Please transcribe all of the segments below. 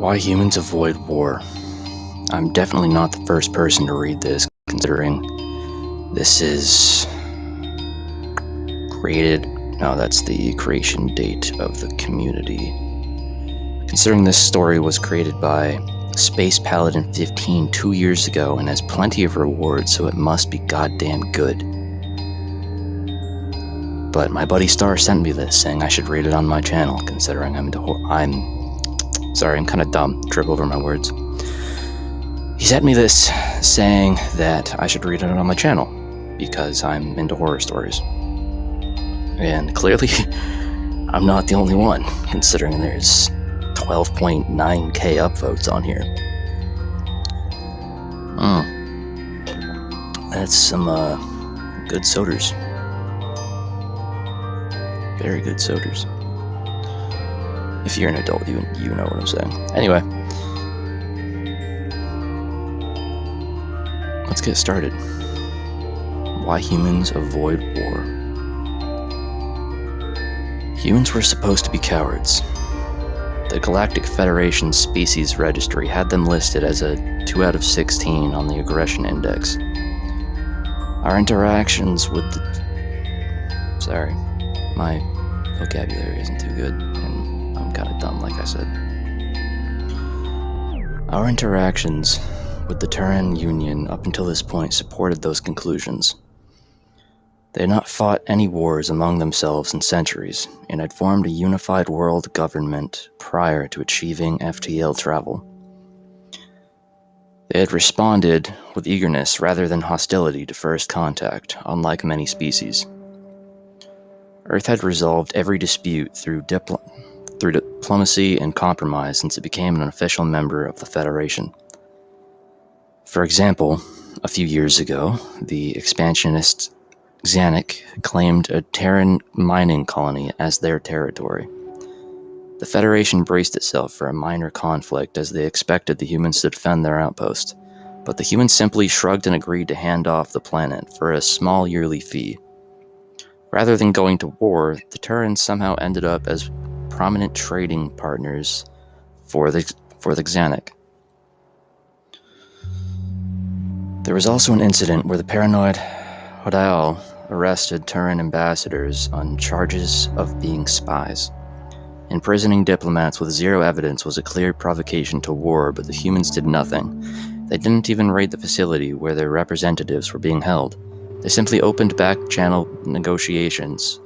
Why humans avoid war. I'm definitely not the first person to read this, considering this is created. No, that's the creation date of the community. Considering this story was created by Space Paladin 15 2 years ago and has plenty of rewards, so it must be goddamn good. But my buddy Star sent me this, saying I should read it on my channel, considering I'm kind of dumb. Trip over my words. He sent me this, saying that I should read it on my channel, because I'm into horror stories. And clearly, I'm not the only one, considering there's 12.9k upvotes on here. That's some good soders. Very good soders. If you're an adult, you know what I'm saying. Anyway, let's get started. Why humans avoid war. Humans were supposed to be cowards. The Galactic Federation species registry had them listed as a 2 out of 16 on the aggression index. Our interactions with Sorry, my vocabulary isn't too good, and I'm kind of dumb, like I said. Our interactions with the Terran Union up until this point supported those conclusions. They had not fought any wars among themselves in centuries, and had formed a unified world government prior to achieving FTL travel. They had responded with eagerness rather than hostility to first contact, unlike many species. Earth had resolved every dispute through diplomacy and compromise since it became an official member of the Federation. For example, a few years ago, the expansionist Xanik claimed a Terran mining colony as their territory. The Federation braced itself for a minor conflict as they expected the humans to defend their outpost, but the humans simply shrugged and agreed to hand off the planet for a small yearly fee. Rather than going to war, the Terrans somehow ended up as prominent trading partners for the Xanik. There was also an incident where the paranoid HowTo arrested Terran ambassadors on charges of being spies. Imprisoning diplomats with zero evidence was a clear provocation to war, but the humans did nothing. They didn't even raid the facility where their representatives were being held. They simply opened back-channel negotiations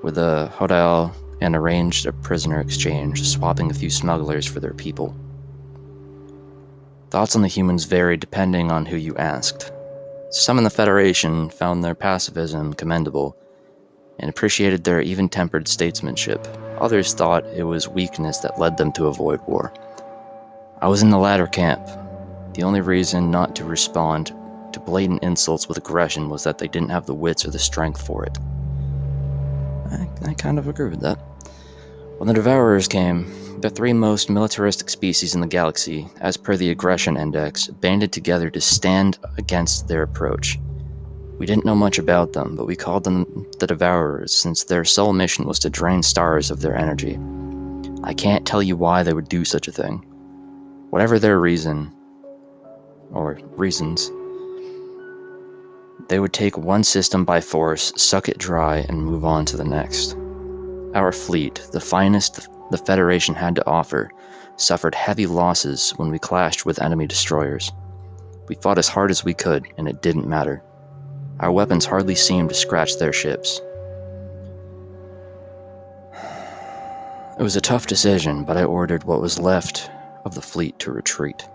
with the HowTo and arranged a prisoner exchange, swapping a few smugglers for their people. Thoughts on the humans varied depending on who you asked. Some in the Federation found their pacifism commendable and appreciated their even-tempered statesmanship. Others thought it was weakness that led them to avoid war. I was in the latter camp. The only reason not to respond to blatant insults with aggression was that they didn't have the wits or the strength for it. I kind of agree with that. When the Devourers came, the 3 most militaristic species in the galaxy, as per the aggression index, banded together to stand against their approach. We didn't know much about them, but we called them the Devourers since their sole mission was to drain stars of their energy. I can't tell you why they would do such a thing. Whatever their reason, or reasons, they would take one system by force, suck it dry, and move on to the next. Our fleet, the finest the Federation had to offer, suffered heavy losses when we clashed with enemy destroyers. We fought as hard as we could, and it didn't matter. Our weapons hardly seemed to scratch their ships. It was a tough decision, but I ordered what was left of the fleet to retreat.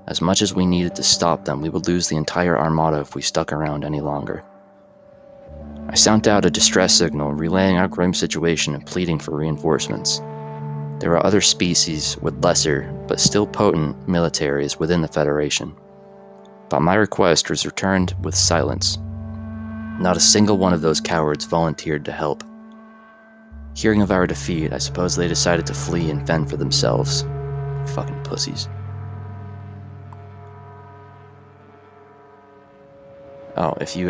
As much as we needed to stop them, we would lose the entire armada if we stuck around any longer. I sent out a distress signal, relaying our grim situation and pleading for reinforcements. There were other species with lesser, but still potent, militaries within the Federation. But my request was returned with silence. Not a single one of those cowards volunteered to help. Hearing of our defeat, I suppose they decided to flee and fend for themselves. Fucking pussies. Oh, if you,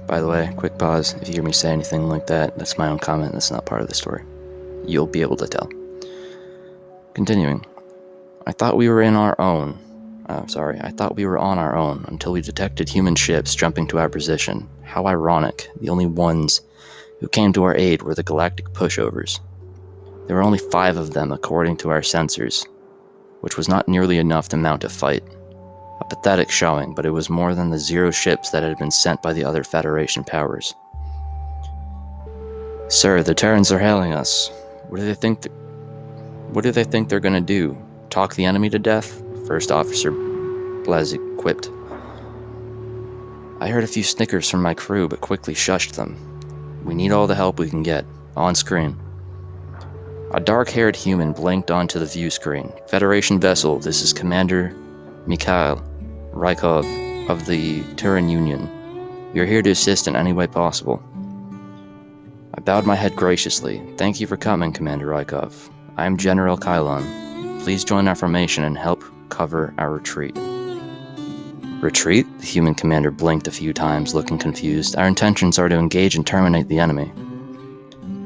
by the way, quick pause, if you hear me say anything like that, that's my own comment, that's not part of the story. You'll be able to tell. Continuing. I thought we were on our own until we detected human ships jumping to our position. How ironic. The only ones who came to our aid were the galactic pushovers. There were only 5 of them according to our sensors, which was not nearly enough to mount a fight. A pathetic showing, but it was more than the 0 ships that had been sent by the other Federation powers. Sir, the Terrans are hailing us. What do they think they're gonna do? Talk the enemy to death? First Officer Blazik quipped. I heard a few snickers from my crew, but quickly shushed them. We need all the help we can get. On screen. A dark-haired human blinked onto the view screen. Federation vessel, this is Commander Mikhail Rykov of the Terran Union. We are here to assist in any way possible. I bowed my head graciously. Thank you for coming, Commander Rykov. I am General Kylon. Please join our formation and help cover our retreat. Retreat? The human commander blinked a few times, looking confused. Our intentions are to engage and terminate the enemy.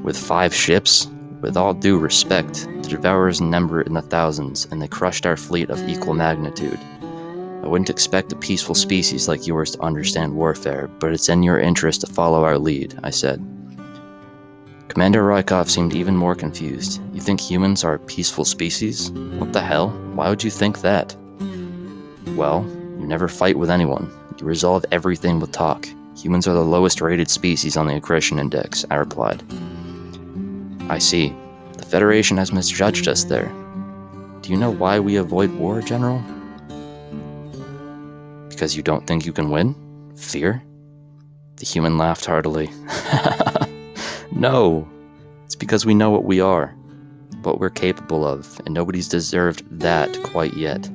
With 5 ships? With all due respect, the Devourers number in the thousands, and they crushed our fleet of equal magnitude. I wouldn't expect a peaceful species like yours to understand warfare, but it's in your interest to follow our lead, I said. Commander Rykov seemed even more confused. You think humans are a peaceful species? What the hell? Why would you think that? Well, you never fight with anyone. You resolve everything with talk. Humans are the lowest rated species on the aggression index, I replied. I see. The Federation has misjudged us there. Do you know why we avoid war, General? Because you don't think you can win? Fear? The human laughed heartily. No, it's because we know what we are, what we're capable of, and nobody's deserved that quite yet.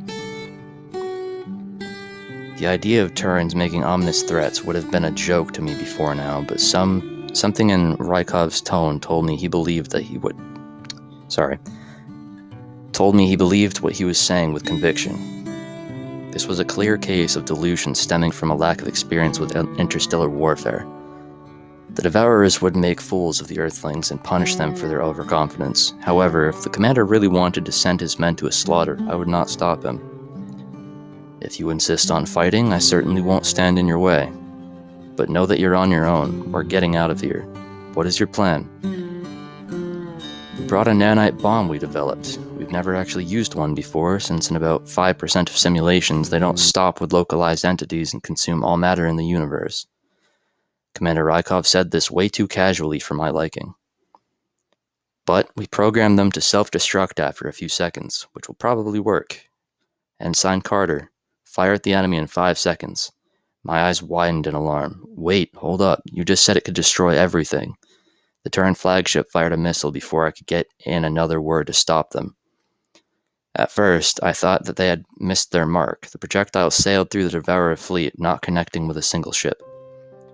The idea of Terrans making ominous threats would have been a joke to me before now, but something in Rykov's tone told me he believed what he was saying with conviction. This was a clear case of delusion stemming from a lack of experience with interstellar warfare. The Devourers would make fools of the Earthlings and punish them for their overconfidence. However, if the commander really wanted to send his men to a slaughter, I would not stop him. If you insist on fighting, I certainly won't stand in your way. But know that you're on your own. We're getting out of here. What is your plan? We brought a nanite bomb we developed. We've never actually used one before, since in about 5% of simulations they don't stop with localized entities and consume all matter in the universe. Commander Rykov said this way too casually for my liking. But we programmed them to self-destruct after a few seconds, which will probably work. Ensign Carter, fire at the enemy in 5 seconds. My eyes widened in alarm. Wait, hold up. You just said it could destroy everything. The Terran flagship fired a missile before I could get in another word to stop them. At first, I thought that they had missed their mark. The projectile sailed through the Devourer fleet, not connecting with a single ship.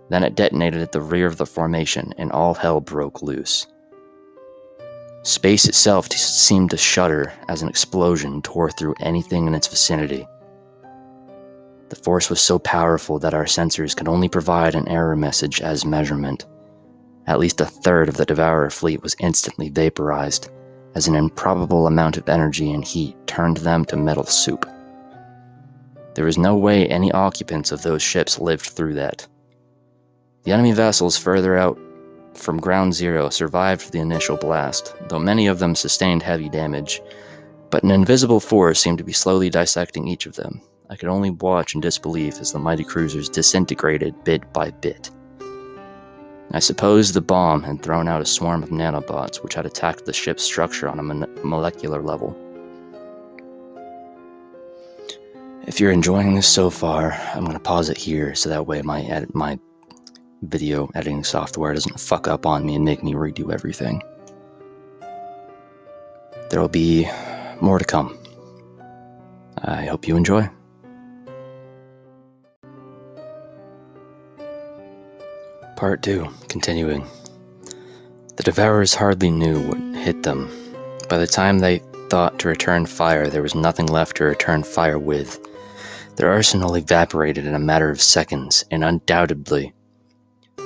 Then it detonated at the rear of the formation, and all hell broke loose. Space itself seemed to shudder as an explosion tore through anything in its vicinity. The force was so powerful that our sensors could only provide an error message as measurement. At least a third of the Devourer fleet was instantly vaporized, as an improbable amount of energy and heat turned them to metal soup. There was no way any occupants of those ships lived through that. The enemy vessels further out from Ground Zero survived the initial blast, though many of them sustained heavy damage, but an invisible force seemed to be slowly dissecting each of them. I could only watch in disbelief as the mighty cruisers disintegrated bit by bit. I suppose the bomb had thrown out a swarm of nanobots which had attacked the ship's structure on a molecular level. If you're enjoying this so far, I'm going to pause it here so that way my video editing software doesn't fuck up on me and make me redo everything. There will be more to come. I hope you enjoy. Part 2, continuing. The Devourers hardly knew what hit them. By the time they thought to return fire, there was nothing left to return fire with. Their arsenal evaporated in a matter of seconds, and undoubtedly,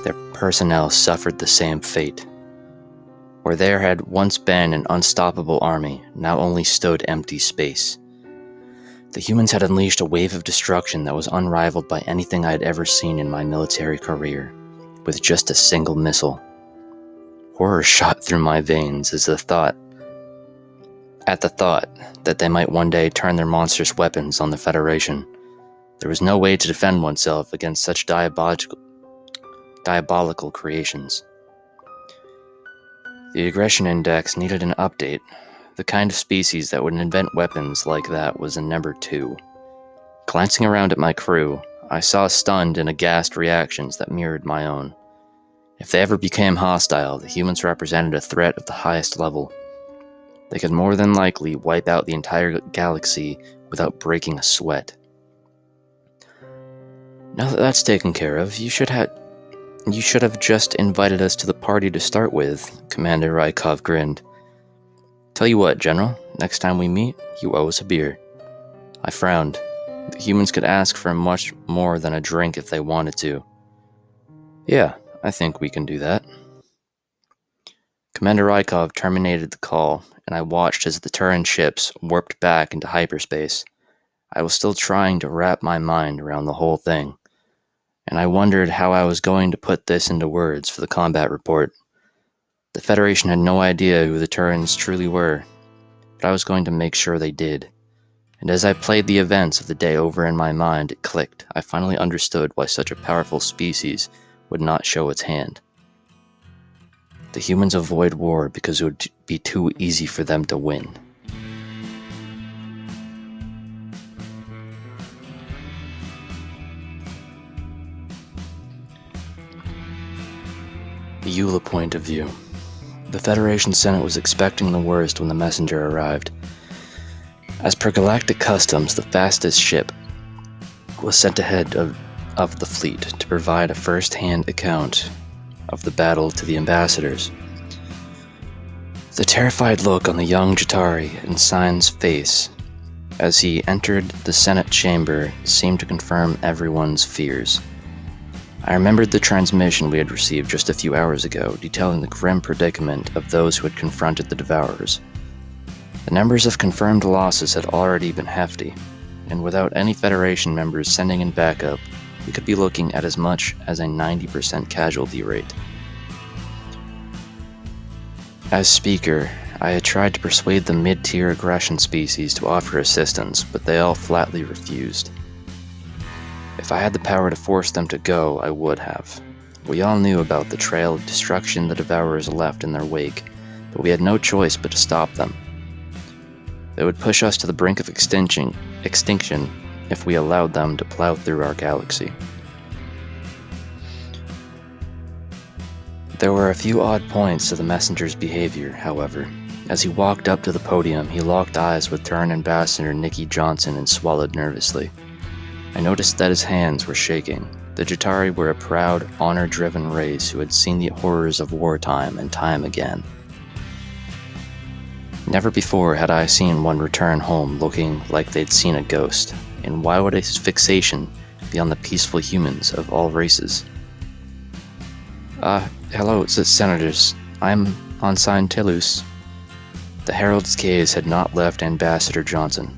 their personnel suffered the same fate. Where there had once been an unstoppable army, now only stood empty space. The humans had unleashed a wave of destruction that was unrivaled by anything I had ever seen in my military career, with just a single missile. Horror shot through my veins at the thought that they might one day turn their monstrous weapons on the Federation. There was no way to defend oneself against such diabolical creations. The aggression index needed an update. The kind of species that would invent weapons like that was in number 2. Glancing around at my crew, I saw stunned and aghast reactions that mirrored my own. If they ever became hostile, the humans represented a threat of the highest level. They could more than likely wipe out the entire galaxy without breaking a sweat. Now that that's taken care of, you should have just invited us to the party to start with, Commander Rykov grinned. Tell you what, General, next time we meet, you owe us a beer. I frowned. The humans could ask for much more than a drink if they wanted to. Yeah, I think we can do that. Commander Rykov terminated the call, and I watched as the Terran ships warped back into hyperspace. I was still trying to wrap my mind around the whole thing, and I wondered how I was going to put this into words for the combat report. The Federation had no idea who the Terrans truly were, but I was going to make sure they did. And as I played the events of the day over in my mind, it clicked. I finally understood why such a powerful species would not show its hand. The humans avoid war because it would be too easy for them to win. The EULA point of view. The Federation Senate was expecting the worst when the messenger arrived. As per galactic customs, the fastest ship was sent ahead of the fleet to provide a first-hand account of the battle to the ambassadors. The terrified look on the young Jatari in Sign's face as he entered the Senate chamber seemed to confirm everyone's fears. I remembered the transmission we had received just a few hours ago, detailing the grim predicament of those who had confronted the Devourers. The numbers of confirmed losses had already been hefty, and without any Federation members sending in backup, we could be looking at as much as a 90% casualty rate. As Speaker, I had tried to persuade the mid-tier aggression species to offer assistance, but they all flatly refused. If I had the power to force them to go, I would have. We all knew about the trail of destruction the Devourers left in their wake, but we had no choice but to stop them. They would push us to the brink of extinction if we allowed them to plow through our galaxy. There were a few odd points to the messenger's behavior, however. As he walked up to the podium, he locked eyes with Terran Ambassador Nikki Johnson and swallowed nervously. I noticed that his hands were shaking. The Jatari were a proud, honor-driven race who had seen the horrors of wartime and time again. Never before had I seen one return home looking like they'd seen a ghost, and why would a fixation be on the peaceful humans of all races? Hello, Senators. I'm Ensign Tillus. The Herald's gaze had not left Ambassador Johnson.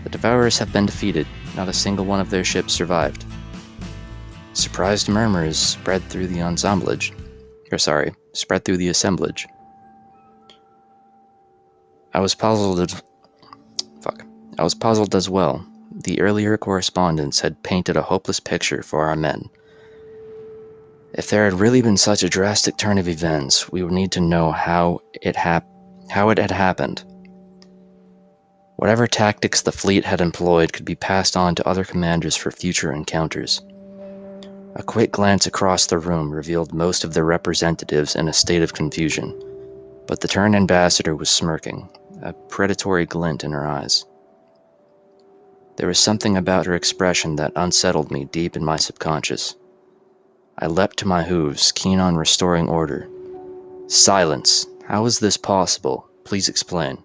The Devourers have been defeated. Not a single one of their ships survived. Surprised murmurs spread through the assemblage. I was puzzled as well. The earlier correspondence had painted a hopeless picture for our men. If there had really been such a drastic turn of events, we would need to know how it had happened. Whatever tactics the fleet had employed could be passed on to other commanders for future encounters. A quick glance across the room revealed most of their representatives in a state of confusion, but the Terran ambassador was smirking, a predatory glint in her eyes. There was something about her expression that unsettled me deep in my subconscious. I leapt to my hooves, keen on restoring order. Silence! How is this possible? Please explain.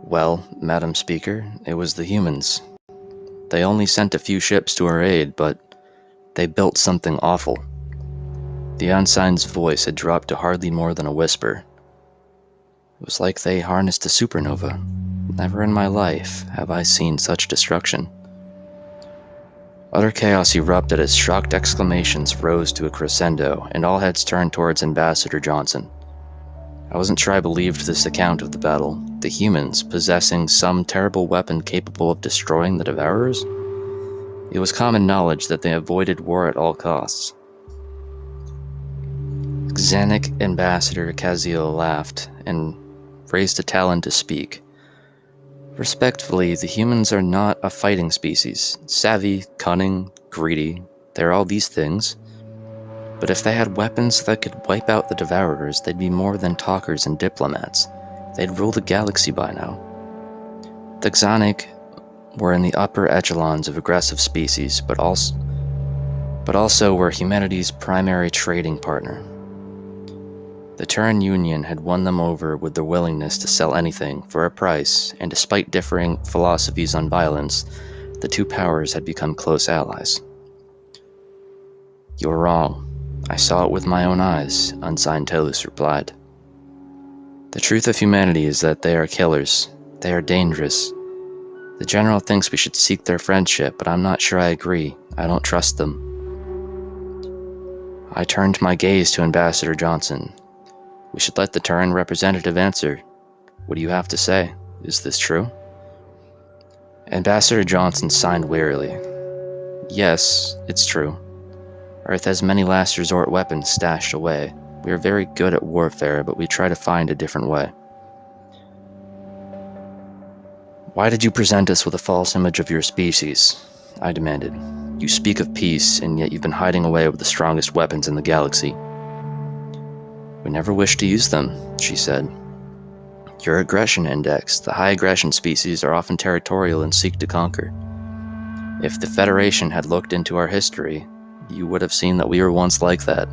Well, Madam Speaker, it was the humans. They only sent a few ships to our aid, but they built something awful. The ensign's voice had dropped to hardly more than a whisper. It was like they harnessed a supernova. Never in my life have I seen such destruction. Utter chaos erupted as shocked exclamations rose to a crescendo, and all heads turned towards Ambassador Johnson. I wasn't sure I believed this account of the battle. The humans possessing some terrible weapon capable of destroying the Devourers? It was common knowledge that they avoided war at all costs. Xanik Ambassador Kaziel laughed and raised a talon to speak. Respectfully, the humans are not a fighting species. Savvy, cunning, greedy, they're all these things. But if they had weapons that could wipe out the Devourers, they'd be more than talkers and diplomats. They'd rule the galaxy by now. The Xanik were in the upper echelons of aggressive species, but also were humanity's primary trading partner. The Terran Union had won them over with their willingness to sell anything for a price, and despite differing philosophies on violence, the two powers had become close allies. "You're wrong. I saw it with my own eyes," Unsigned Telus replied. "The truth of humanity is that they are killers. They are dangerous. The General thinks we should seek their friendship, but I'm not sure I agree. I don't trust them." I turned my gaze to Ambassador Johnson. "We should let the Terran representative answer. What do you have to say? Is this true?" Ambassador Johnson signed wearily. "Yes, it's true. Earth has many last resort weapons stashed away. We are very good at warfare, but we try to find a different way." "Why did you present us with a false image of your species?" I demanded. "You speak of peace, and yet you've been hiding away with the strongest weapons in the galaxy." "We never wished to use them," she said. "Your aggression index. The high aggression species are often territorial and seek to conquer. If the Federation had looked into our history, you would have seen that we were once like that.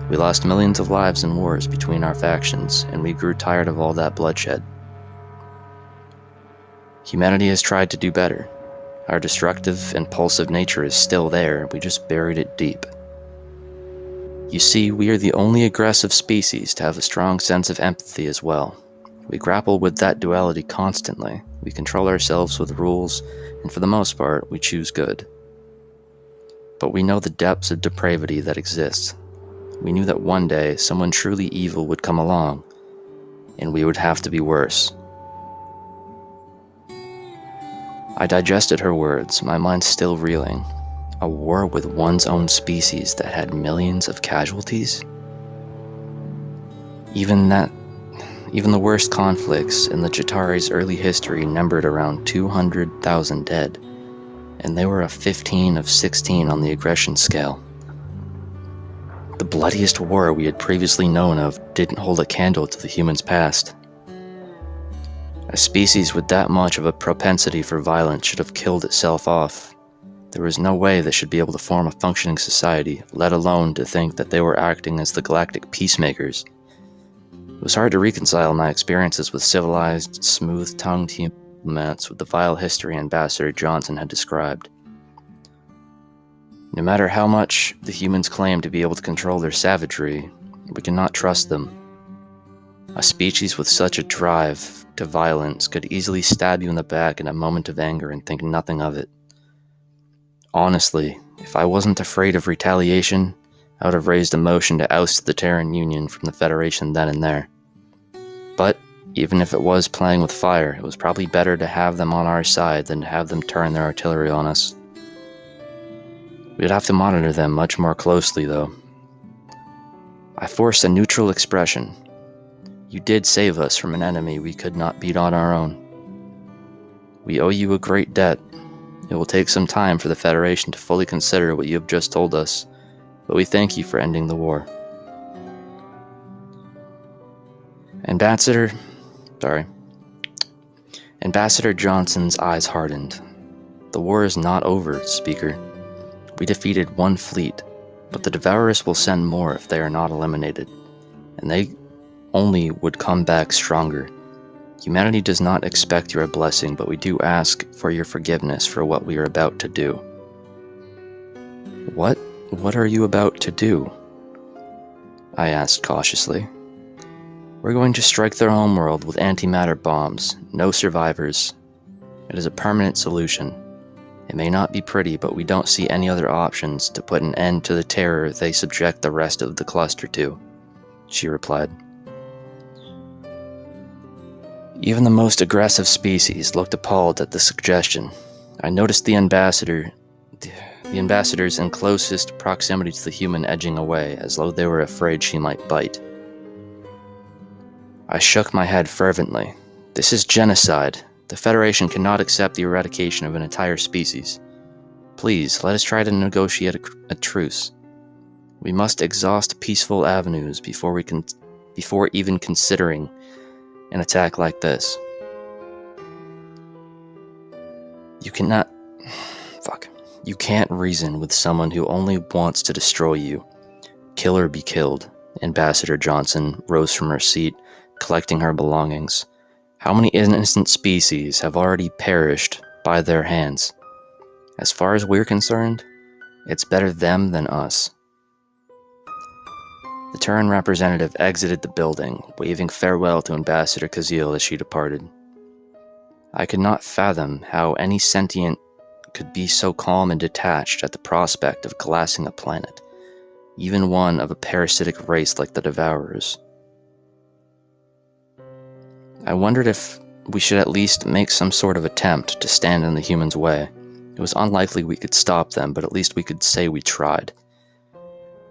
We lost millions of lives in wars between our factions, and we grew tired of all that bloodshed. Humanity has tried to do better. Our destructive, impulsive nature is still there, we just buried it deep. You see, we are the only aggressive species to have a strong sense of empathy as well. We grapple with that duality constantly. We control ourselves with rules, and for the most part, we choose good. But we know the depths of depravity that exist. We knew that one day someone truly evil would come along, and we would have to be worse." I digested her words, my mind still reeling. A war with one's own species that had millions of casualties? Even the worst conflicts in the Chitauri's early history numbered around 200,000 dead, and they were a 15 of 16 on the aggression scale. The bloodiest war we had previously known of didn't hold a candle to the humans' past. A species with that much of a propensity for violence should have killed itself off. There was no way they should be able to form a functioning society, let alone to think that they were acting as the galactic peacemakers. It was hard to reconcile my experiences with civilized, smooth-tongued humans with the vile history Ambassador Johnson had described. No matter how much the humans claim to be able to control their savagery, we cannot trust them. A species with such a drive to violence could easily stab you in the back in a moment of anger and think nothing of it. Honestly, if I wasn't afraid of retaliation, I would have raised a motion to oust the Terran Union from the Federation then and there. But even if it was playing with fire, it was probably better to have them on our side than to have them turn their artillery on us. We'd have to monitor them much more closely, though. I forced a neutral expression. You did save us from an enemy we could not beat on our own. We owe you a great debt. It will take some time for the Federation to fully consider what you have just told us, but we thank you for ending the war. Ambassador Johnson's eyes hardened. The war is not over, Speaker. We defeated one fleet, but the Devourers will send more if they are not eliminated, and they only would come back stronger. Humanity does not expect your blessing, but we do ask for your forgiveness for what we are about to do. What are you about to do? I asked cautiously. We're going to strike their homeworld with antimatter bombs. No survivors. It is a permanent solution. It may not be pretty, but we don't see any other options to put an end to the terror they subject the rest of the cluster to, she replied. Even the most aggressive species looked appalled at the suggestion. I noticed the ambassadors in closest proximity to the human edging away, as though they were afraid she might bite. I shook my head fervently. This is genocide. The Federation cannot accept the eradication of an entire species. Please, let us try to negotiate a truce. We must exhaust peaceful avenues before even considering an attack like this. You can't reason with someone who only wants to destroy you. Kill or be killed. Ambassador Johnson rose from her seat, collecting her belongings. How many innocent species have already perished by their hands? As far as we're concerned, it's better them than us. The Terran representative exited the building, waving farewell to Ambassador Kazil as she departed. I could not fathom how any sentient could be so calm and detached at the prospect of glassing a planet, even one of a parasitic race like the Devourers. I wondered if we should at least make some sort of attempt to stand in the humans' way. It was unlikely we could stop them, but at least we could say we tried.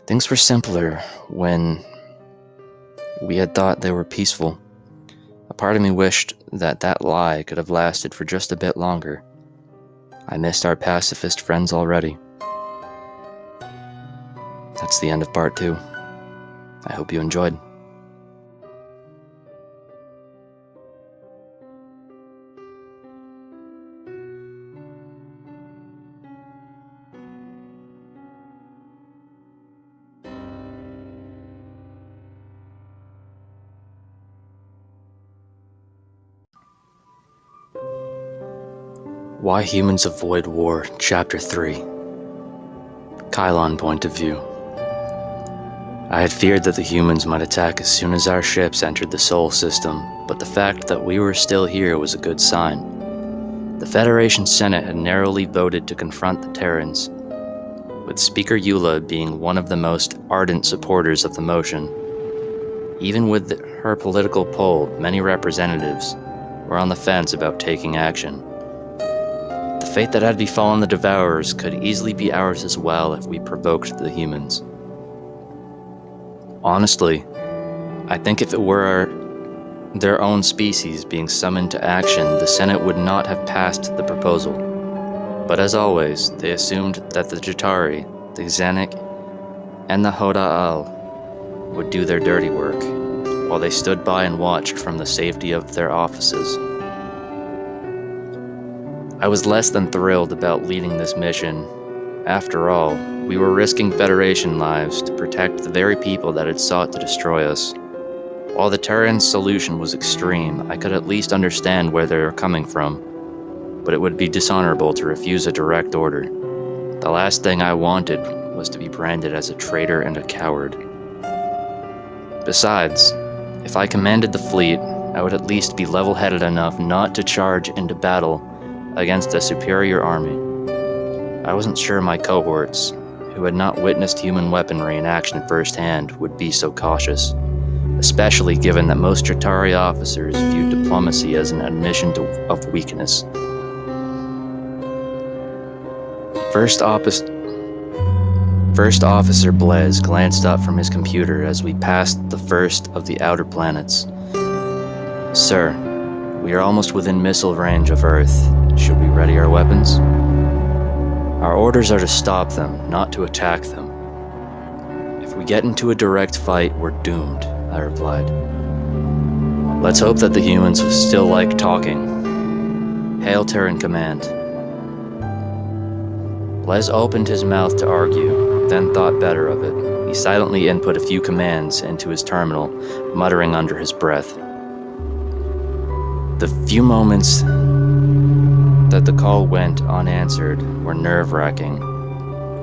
Things were simpler when we had thought they were peaceful. A part of me wished that lie could have lasted for just a bit longer. I missed our pacifist friends already. That's the end of part 2. I hope you enjoyed. Why Humans Avoid War, Chapter 3. Kylon Point of View. I had feared that the humans might attack as soon as our ships entered the Sol system, but the fact that we were still here was a good sign. The Federation Senate had narrowly voted to confront the Terrans, with Speaker Eula being one of the most ardent supporters of the motion. Even with her political pull, many representatives were on the fence about taking action. The fate that had befallen the Devourers could easily be ours as well if we provoked the humans. Honestly, I think if it were their own species being summoned to action, the Senate would not have passed the proposal. But as always, they assumed that the Jatari, the Xanik, and the Hoda'al would do their dirty work, while they stood by and watched from the safety of their offices. I was less than thrilled about leading this mission. After all, we were risking Federation lives to protect the very people that had sought to destroy us. While the Terran's solution was extreme, I could at least understand where they were coming from, but it would be dishonorable to refuse a direct order. The last thing I wanted was to be branded as a traitor and a coward. Besides, if I commanded the fleet, I would at least be level-headed enough not to charge into battle against a superior army. I wasn't sure my cohorts, who had not witnessed human weaponry in action firsthand, would be so cautious, especially given that most Jatari officers viewed diplomacy as an admission of weakness. First Officer Blaise glanced up from his computer as we passed the first of the outer planets. Sir, we are almost within missile range of Earth. Should we ready our weapons? Our orders are to stop them, not to attack them. If we get into a direct fight, we're doomed, I replied. Let's hope that the humans still like talking. Hail Terran Command. Blaise opened his mouth to argue, then thought better of it. He silently input a few commands into his terminal, muttering under his breath. The few moments that the call went unanswered were nerve-wracking.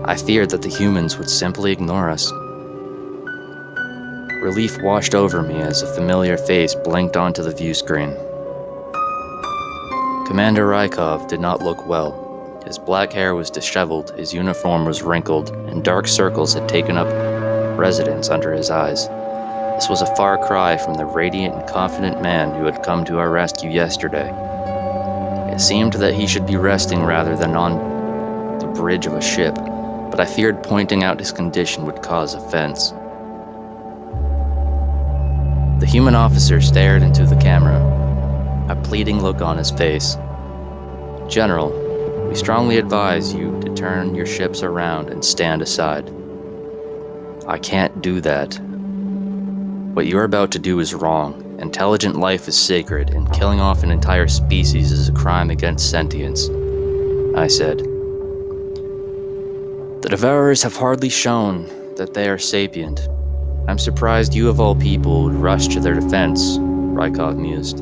I feared that the humans would simply ignore us. Relief washed over me as a familiar face blinked onto the view screen. Commander Rykov did not look well. His black hair was disheveled, his uniform was wrinkled, and dark circles had taken up residence under his eyes. This was a far cry from the radiant and confident man who had come to our rescue yesterday. It seemed that he should be resting rather than on the bridge of a ship, but I feared pointing out his condition would cause offense. The human officer stared into the camera, a pleading look on his face. "General, we strongly advise you to turn your ships around and stand aside." "I can't do that. What you are about to do is wrong. Intelligent life is sacred, and killing off an entire species is a crime against sentience," I said. "The Devourers have hardly shown that they are sapient. I'm surprised you of all people would rush to their defense," Rykov mused.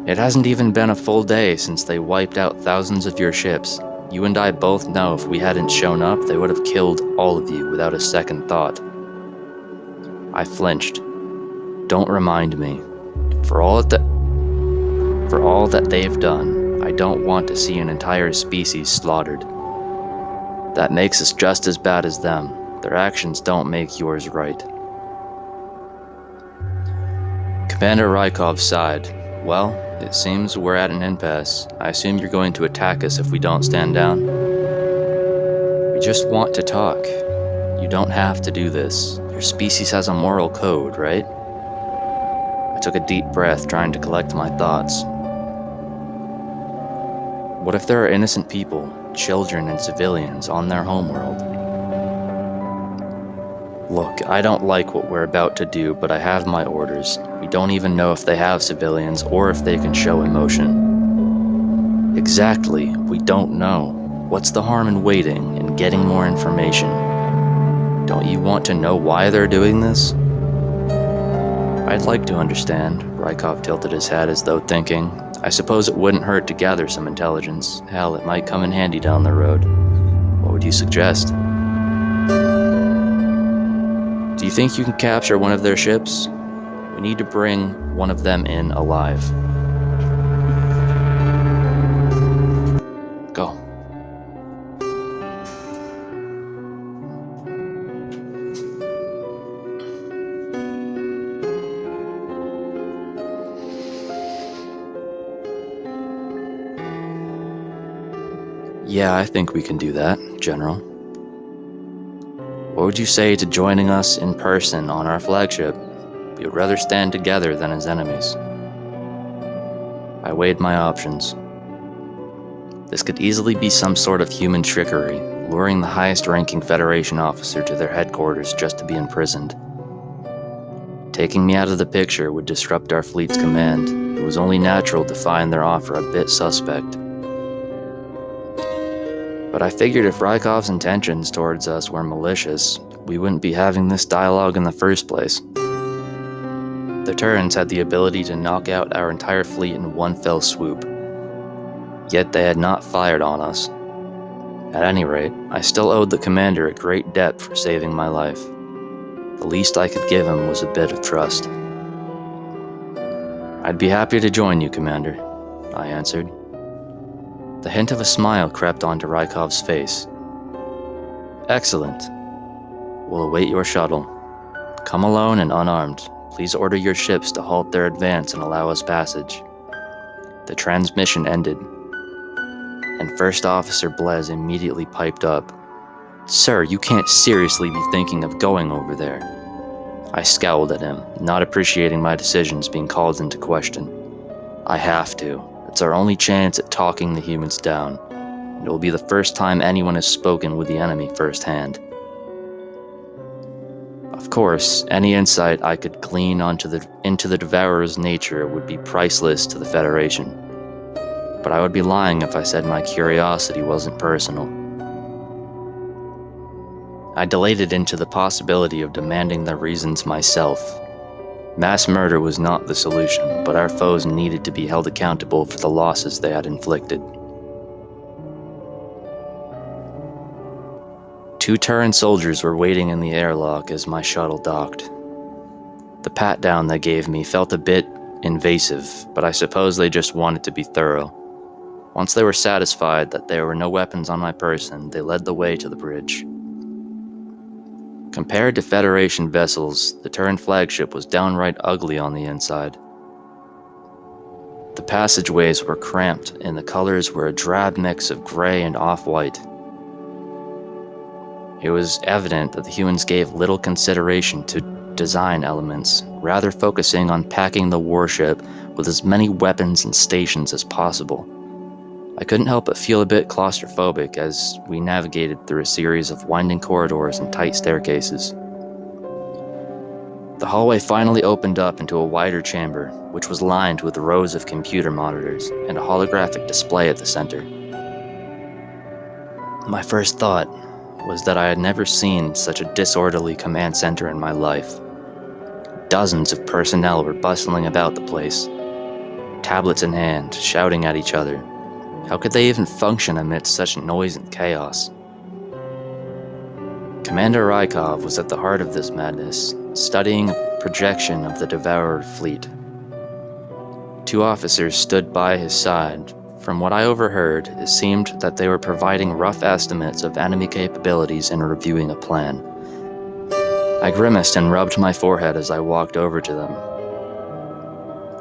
"It hasn't even been a full day since they wiped out thousands of your ships. You and I both know if we hadn't shown up, they would have killed all of you without a second thought." I flinched. "Don't remind me. For all that they've done, I don't want to see an entire species slaughtered. That makes us just as bad as them. Their actions don't make yours right." Commander Rykov sighed. "Well, it seems we're at an impasse. I assume you're going to attack us if we don't stand down?" "We just want to talk. You don't have to do this. Your species has a moral code, right?" I took a deep breath, trying to collect my thoughts. What if there are innocent people, children and civilians, on their homeworld? "Look, I don't like what we're about to do, but I have my orders. We don't even know if they have civilians or if they can show emotion." "Exactly, we don't know. What's the harm in waiting and getting more information? Don't you want to know why they're doing this?" "I'd like to understand." Rykov tilted his head as though thinking, "I suppose it wouldn't hurt to gather some intelligence. Hell, it might come in handy down the road. What would you suggest?" "Do you think you can capture one of their ships? We need to bring one of them in alive." "Go." "Yeah, I think we can do that, General. What would you say to joining us in person on our flagship? We would rather stand together than as enemies." I weighed my options. This could easily be some sort of human trickery, luring the highest-ranking Federation officer to their headquarters just to be imprisoned. Taking me out of the picture would disrupt our fleet's command. It was only natural to find their offer a bit suspect. But I figured if Rykov's intentions towards us were malicious, we wouldn't be having this dialogue in the first place. The Terrans had the ability to knock out our entire fleet in one fell swoop, yet they had not fired on us. At any rate, I still owed the commander a great debt for saving my life. The least I could give him was a bit of trust. "I'd be happy to join you, Commander," I answered. The hint of a smile crept onto Rykov's face. "Excellent. We'll await your shuttle. Come alone and unarmed. Please order your ships to halt their advance and allow us passage." The transmission ended, and First Officer Blez immediately piped up. "Sir, you can't seriously be thinking of going over there." I scowled at him, not appreciating my decisions being called into question. "I have to. It's our only chance at talking the humans down. It will be the first time anyone has spoken with the enemy firsthand." Of course, any insight I could glean into the Devourer's nature would be priceless to the Federation. But I would be lying if I said my curiosity wasn't personal. I dilated into the possibility of demanding their reasons myself. Mass murder was not the solution, but our foes needed to be held accountable for the losses they had inflicted. 2 Terran soldiers were waiting in the airlock as my shuttle docked. The pat-down they gave me felt a bit invasive, but I suppose they just wanted to be thorough. Once they were satisfied that there were no weapons on my person, they led the way to the bridge. Compared to Federation vessels, the Terran flagship was downright ugly on the inside. The passageways were cramped, and the colors were a drab mix of gray and off-white. It was evident that the humans gave little consideration to design elements, rather focusing on packing the warship with as many weapons and stations as possible. I couldn't help but feel a bit claustrophobic as we navigated through a series of winding corridors and tight staircases. The hallway finally opened up into a wider chamber, which was lined with rows of computer monitors and a holographic display at the center. My first thought was that I had never seen such a disorderly command center in my life. Dozens of personnel were bustling about the place, tablets in hand, shouting at each other. How could they even function amidst such noise and chaos? Commander Rykov was at the heart of this madness, studying a projection of the Devourer fleet. 2 officers stood by his side. From what I overheard, it seemed that they were providing rough estimates of enemy capabilities and reviewing a plan. I grimaced and rubbed my forehead as I walked over to them.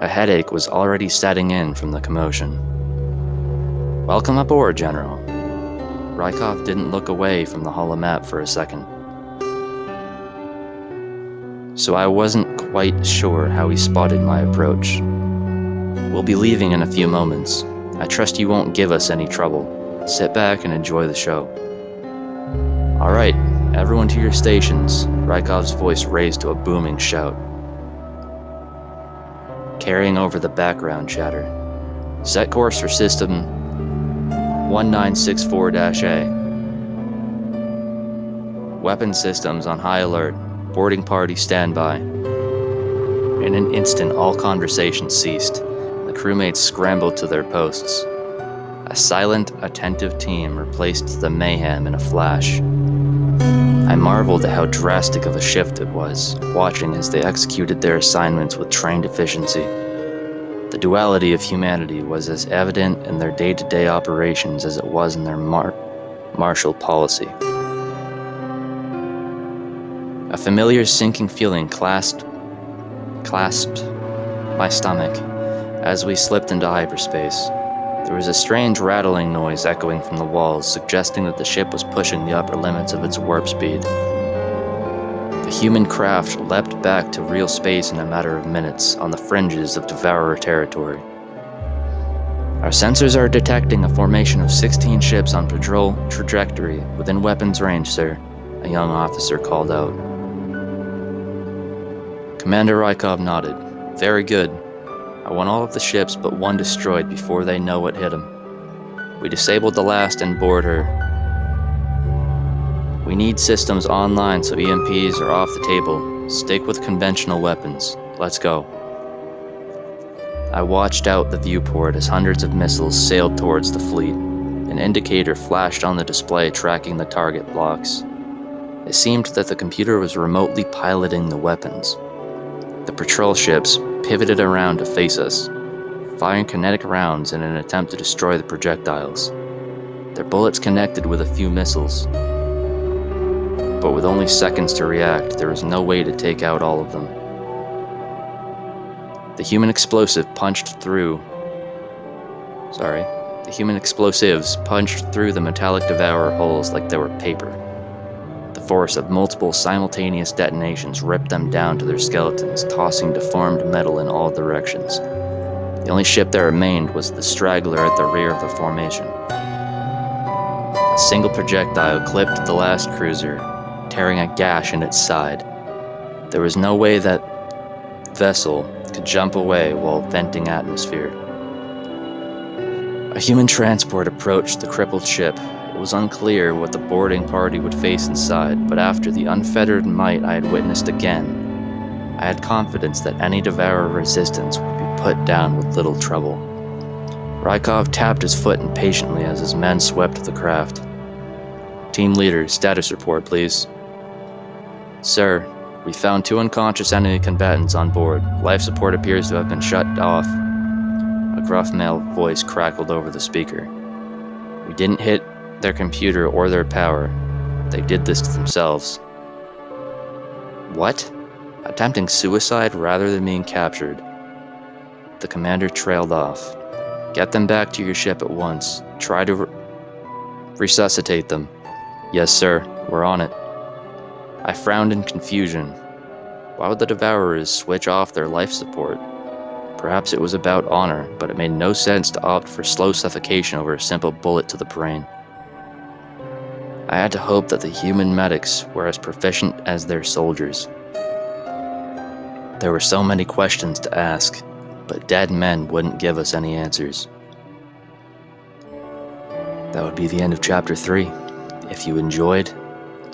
A headache was already setting in from the commotion. "Welcome aboard, General." Rykov didn't look away from the holomap for a second, so I wasn't quite sure how he spotted my approach. "We'll be leaving in a few moments. I trust you won't give us any trouble. Sit back and enjoy the show." "All right, everyone to your stations," Rykov's voice raised to a booming shout, carrying over the background chatter. "Set course for system 1964-A. Weapon systems on high alert. Boarding party standby." In an instant, all conversation ceased. The crewmates scrambled to their posts. A silent, attentive team replaced the mayhem in a flash. I marveled at how drastic of a shift it was, watching as they executed their assignments with trained efficiency. The duality of humanity was as evident in their day-to-day operations as it was in their martial policy. A familiar sinking feeling clasped my stomach as we slipped into hyperspace. There was a strange rattling noise echoing from the walls, suggesting that the ship was pushing the upper limits of its warp speed. The human craft leapt back to real space in a matter of minutes, on the fringes of Devourer territory. "Our sensors are detecting a formation of 16 ships on patrol trajectory within weapons range, sir," a young officer called out. Commander Rykov nodded. "Very good. I want all of the ships but one destroyed before they know what hit them. We disabled the last and board her. We need systems online so EMPs are off the table. Stick with conventional weapons. Let's go." I watched out the viewport as hundreds of missiles sailed towards the fleet. An indicator flashed on the display tracking the target blocks. It seemed that the computer was remotely piloting the weapons. The patrol ships pivoted around to face us, firing kinetic rounds in an attempt to destroy the projectiles. Their bullets connected with a few missiles, but with only seconds to react, there was no way to take out all of them. The human explosives punched through the metallic Devourer hulls like they were paper. The force of multiple simultaneous detonations ripped them down to their skeletons, tossing deformed metal in all directions. The only ship that remained was the straggler at the rear of the formation. A single projectile clipped the last cruiser, tearing a gash in its side. There was no way that vessel could jump away while venting atmosphere. A human transport approached the crippled ship. It was unclear what the boarding party would face inside, but after the unfettered might I had witnessed again, I had confidence that any Devourer resistance would be put down with little trouble. Rykov tapped his foot impatiently as his men swept the craft. Team leader, status report, please. Sir, we found 2 unconscious enemy combatants on board. Life support appears to have been shut off. A gruff male voice crackled over the speaker. We didn't hit their computer or their power. They did this to themselves. What? Attempting suicide rather than being captured. The commander trailed off. Get them back to your ship at once. Try to resuscitate them. Yes, sir. We're on it. I frowned in confusion. Why would the Devourers switch off their life support? Perhaps it was about honor, but it made no sense to opt for slow suffocation over a simple bullet to the brain. I had to hope that the human medics were as proficient as their soldiers. There were so many questions to ask, but dead men wouldn't give us any answers. That would be the end of Chapter 3. If you enjoyed,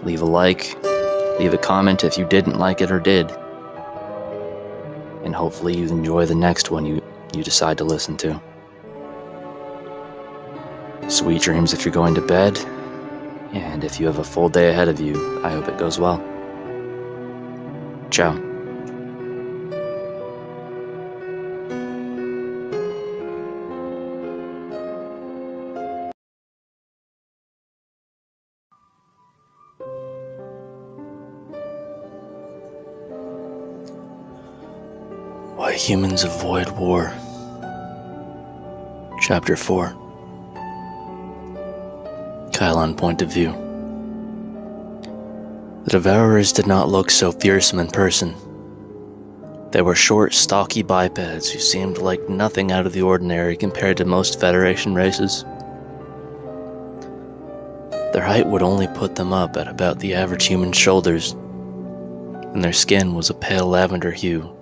leave a like, leave a comment if you didn't like it or did, and hopefully you enjoy the next one you decide to listen to. Sweet dreams if you're going to bed, and if you have a full day ahead of you, I hope it goes well. Ciao. Why Humans Avoid War. Chapter 4. Kylon Point of View. The Devourers did not look so fearsome in person. They were short, stocky bipeds who seemed like nothing out of the ordinary compared to most Federation races. Their height would only put them up at about the average human's shoulders, and their skin was a pale lavender hue.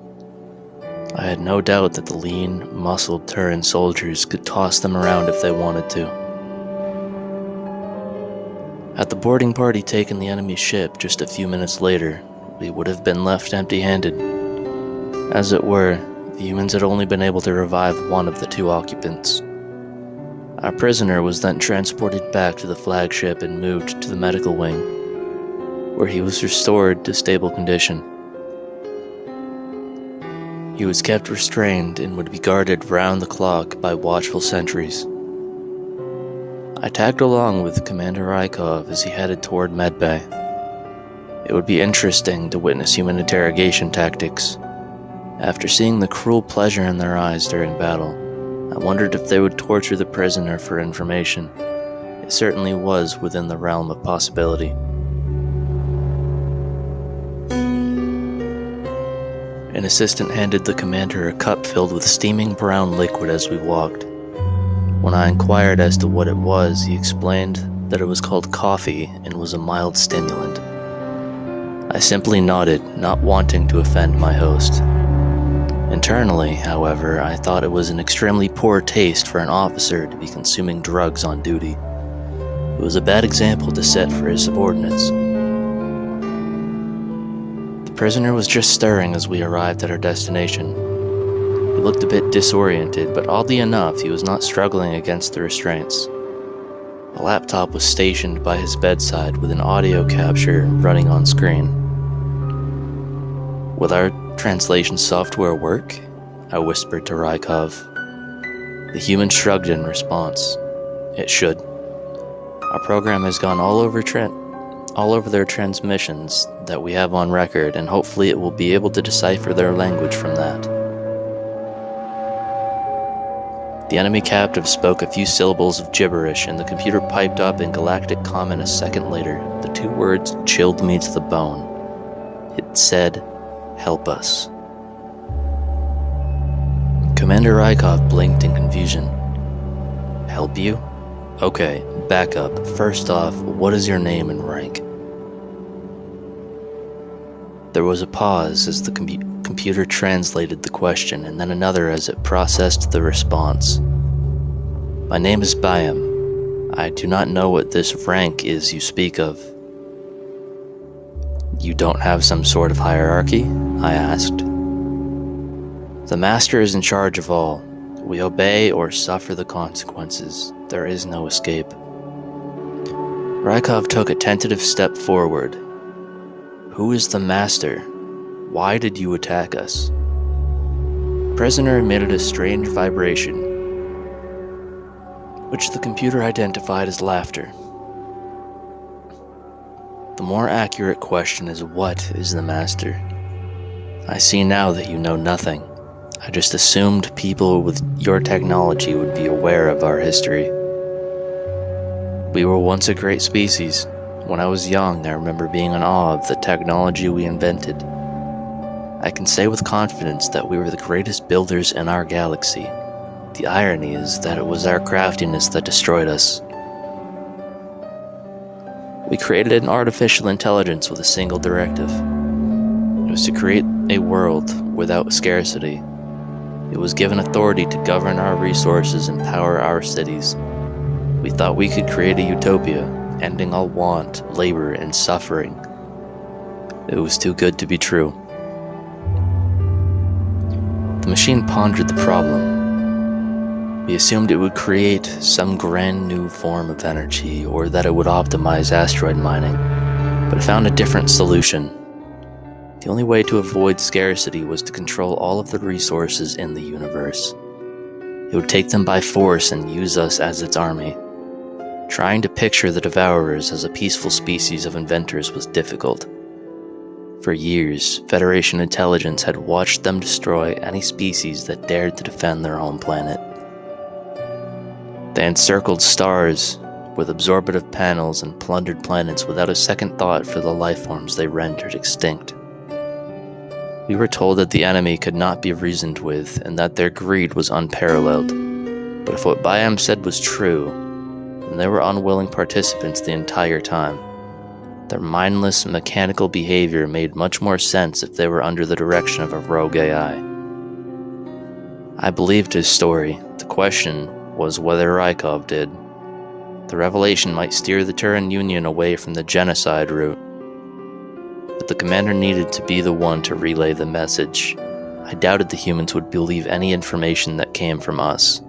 I had no doubt that the lean, muscled Terran soldiers could toss them around if they wanted to. Had the boarding party taken the enemy ship just a few minutes later, we would have been left empty-handed. As it were, the humans had only been able to revive one of the 2 occupants. Our prisoner was then transported back to the flagship and moved to the medical wing, where he was restored to stable condition. He was kept restrained and would be guarded round the clock by watchful sentries. I tagged along with Commander Rykov as he headed toward medbay. It would be interesting to witness human interrogation tactics. After seeing the cruel pleasure in their eyes during battle, I wondered if they would torture the prisoner for information. It certainly was within the realm of possibility. An assistant handed the commander a cup filled with steaming brown liquid as we walked. When I inquired as to what it was, he explained that it was called coffee and was a mild stimulant. I simply nodded, not wanting to offend my host. Internally, however, I thought it was an extremely poor taste for an officer to be consuming drugs on duty. It was a bad example to set for his subordinates. The prisoner was just stirring as we arrived at our destination. He looked a bit disoriented, but oddly enough, he was not struggling against the restraints. A laptop was stationed by his bedside with an audio capture running on screen. Will our translation software work? I whispered to Rykov. The human shrugged in response. It should. Our program has gone all over their transmissions that we have on record, and hopefully it will be able to decipher their language from that. The enemy captive spoke a few syllables of gibberish, and the computer piped up in Galactic Common a second later. The 2 words chilled me to the bone. It said, "Help us." Commander Rykov blinked in confusion. Help you? Okay, back up. First off, what is your name and rank? There was a pause as the computer translated the question, and then another as it processed the response. My name is Bayam. I do not know what this rank is you speak of. You don't have some sort of hierarchy? I asked. The master is in charge of all. We obey or suffer the consequences. There is no escape. Rykov took a tentative step forward. Who is the master? Why did you attack us? The prisoner emitted a strange vibration, which the computer identified as laughter. The more accurate question is, what is the master? I see now that you know nothing. I just assumed people with your technology would be aware of our history. We were once a great species. When I was young, I remember being in awe of the technology we invented. I can say with confidence that we were the greatest builders in our galaxy. The irony is that it was our craftiness that destroyed us. We created an artificial intelligence with a single directive. It was to create a world without scarcity. It was given authority to govern our resources and power our cities. We thought we could create a utopia, ending all want, labor, and suffering. It was too good to be true. The machine pondered the problem. We assumed it would create some grand new form of energy, or that it would optimize asteroid mining, but it found a different solution. The only way to avoid scarcity was to control all of the resources in the universe. It would take them by force and use us as its army. Trying to picture the Devourers as a peaceful species of inventors was difficult. For years, Federation intelligence had watched them destroy any species that dared to defend their home planet. They encircled stars with absorptive panels and plundered planets without a second thought for the life forms they rendered extinct. We were told that the enemy could not be reasoned with and that their greed was unparalleled. But if what Byam said was true, then they were unwilling participants the entire time. Their mindless, mechanical behavior made much more sense if they were under the direction of a rogue AI. I believed his story. The question was whether Rykov did. The revelation might steer the Terran Union away from the genocide route. But the commander needed to be the one to relay the message. I doubted the humans would believe any information that came from us.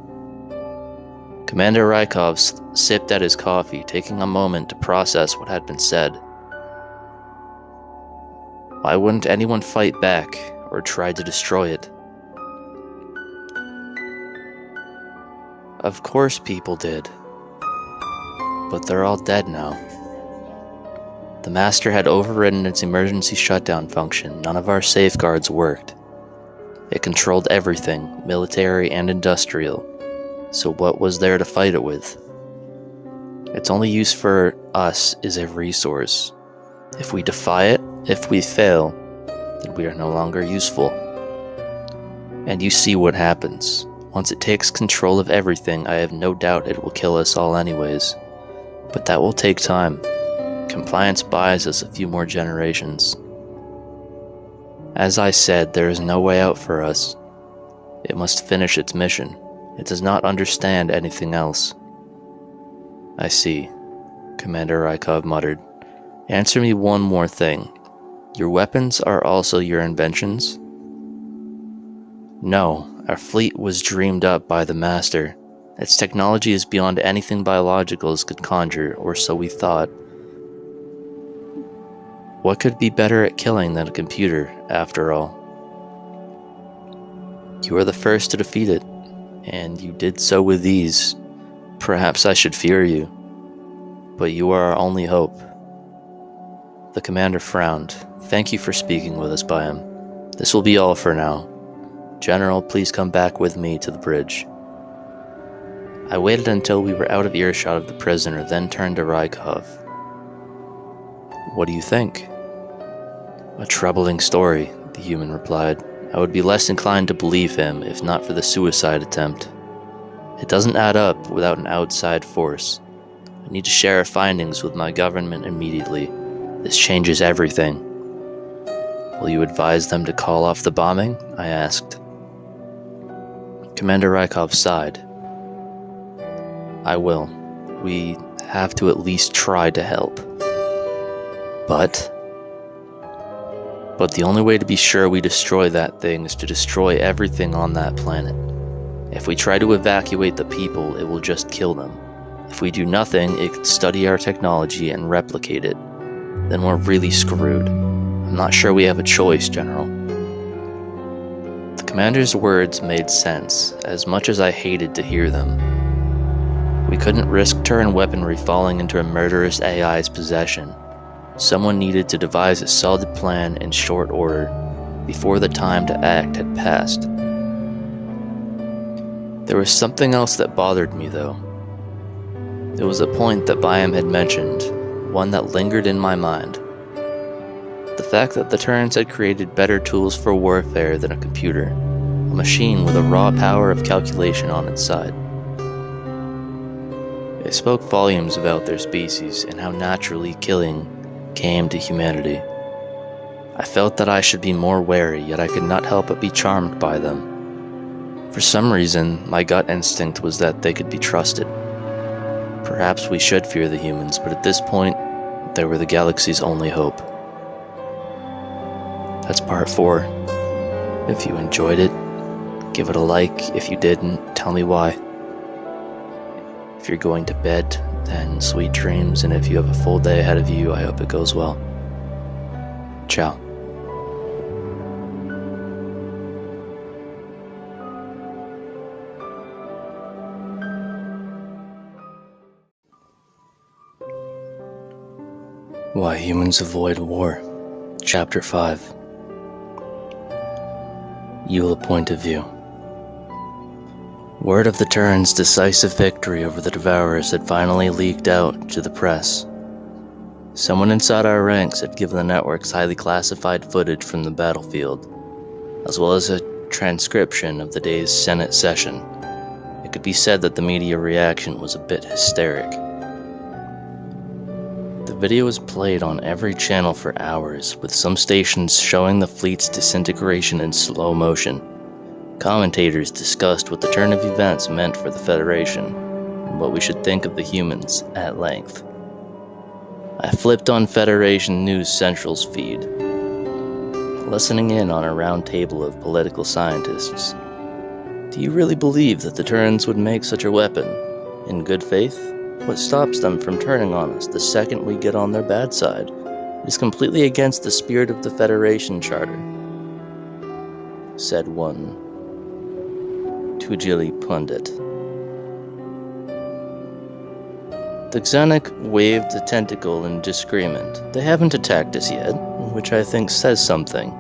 Commander Rykov sipped at his coffee, taking a moment to process what had been said. Why wouldn't anyone fight back or try to destroy it? Of course people did. But they're all dead now. The Master had overridden its emergency shutdown function. None of our safeguards worked. It controlled everything, military and industrial. So what was there to fight it with? Its only use for us is a resource. If we defy it, if we fail, then we are no longer useful. And you see what happens. Once it takes control of everything, I have no doubt it will kill us all anyways. But that will take time. Compliance buys us a few more generations. As I said, there is no way out for us. It must finish its mission. It does not understand anything else. I see, Commander Rykov muttered. Answer me one more thing. Your weapons are also your inventions? No, our fleet was dreamed up by the Master. Its technology is beyond anything biologicals could conjure, or so we thought. What could be better at killing than a computer, after all? You are the first to defeat it, and you did so with ease. Perhaps I should fear you, but you are our only hope. The commander frowned. Thank you for speaking with us, Byam. This will be all for now. General, please come back with me to the bridge. I waited until we were out of earshot of the prisoner, then turned to Rykov. What do you think? A troubling story, the human replied. I would be less inclined to believe him if not for the suicide attempt. It doesn't add up without an outside force. I need to share our findings with my government immediately. This changes everything. Will you advise them to call off the bombing? I asked. Commander Rykov sighed. I will. We have to at least try to help. But the only way to be sure we destroy that thing is to destroy everything on that planet. If we try to evacuate the people, it will just kill them. If we do nothing, it could study our technology and replicate it. Then we're really screwed. I'm not sure we have a choice, General. The commander's words made sense, as much as I hated to hear them. We couldn't risk Terran weaponry falling into a murderous AI's possession. Someone needed to devise a solid plan in short order, before the time to act had passed. There was something else that bothered me, though. It was a point that Byam had mentioned, one that lingered in my mind. The fact that the Terrans had created better tools for warfare than a computer, a machine with a raw power of calculation on its side. It spoke volumes about their species and how naturally killing came to humanity. I felt that I should be more wary, yet I could not help but be charmed by them. For some reason, my gut instinct was that they could be trusted. Perhaps we should fear the humans, but at this point, they were the galaxy's only hope. That's part 4. If you enjoyed it, give it a like. If you didn't, tell me why. If you're going to bed, then sweet dreams, and if you have a full day ahead of you, I hope it goes well. Ciao. Why Humans Avoid War, Chapter 5. Eula Point of View. Word of the Terrans' decisive victory over the Devourers had finally leaked out to the press. Someone inside our ranks had given the networks highly classified footage from the battlefield, as well as a transcription of the day's Senate session. It could be said that the media reaction was a bit hysteric. The video was played on every channel for hours, with some stations showing the fleet's disintegration in slow motion. Commentators discussed what the turn of events meant for the Federation, and what we should think of the humans at length. I flipped on Federation News Central's feed, listening in on a round table of political scientists. Do you really believe that the Terrans would make such a weapon? In good faith? What stops them from turning on us the second we get on their bad side? It is completely against the spirit of the Federation Charter, said one Tujili pundit. The Xanik waved a tentacle in disagreement. They haven't attacked us yet, which I think says something.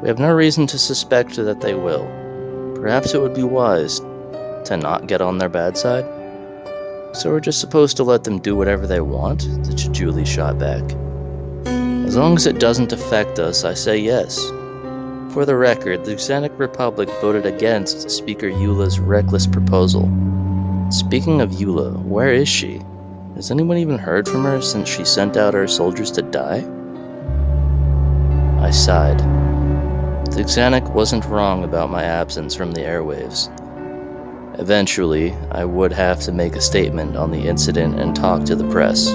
We have no reason to suspect that they will. Perhaps it would be wise to not get on their bad side. So we're just supposed to let them do whatever they want? The Chijuli shot back. As long as it doesn't affect us, I say yes. For the record, the Xanik Republic voted against Speaker Eula's reckless proposal. Speaking of Eula, where is she? Has anyone even heard from her since she sent out our soldiers to die? I sighed. The Xanik wasn't wrong about my absence from the airwaves. Eventually, I would have to make a statement on the incident and talk to the press.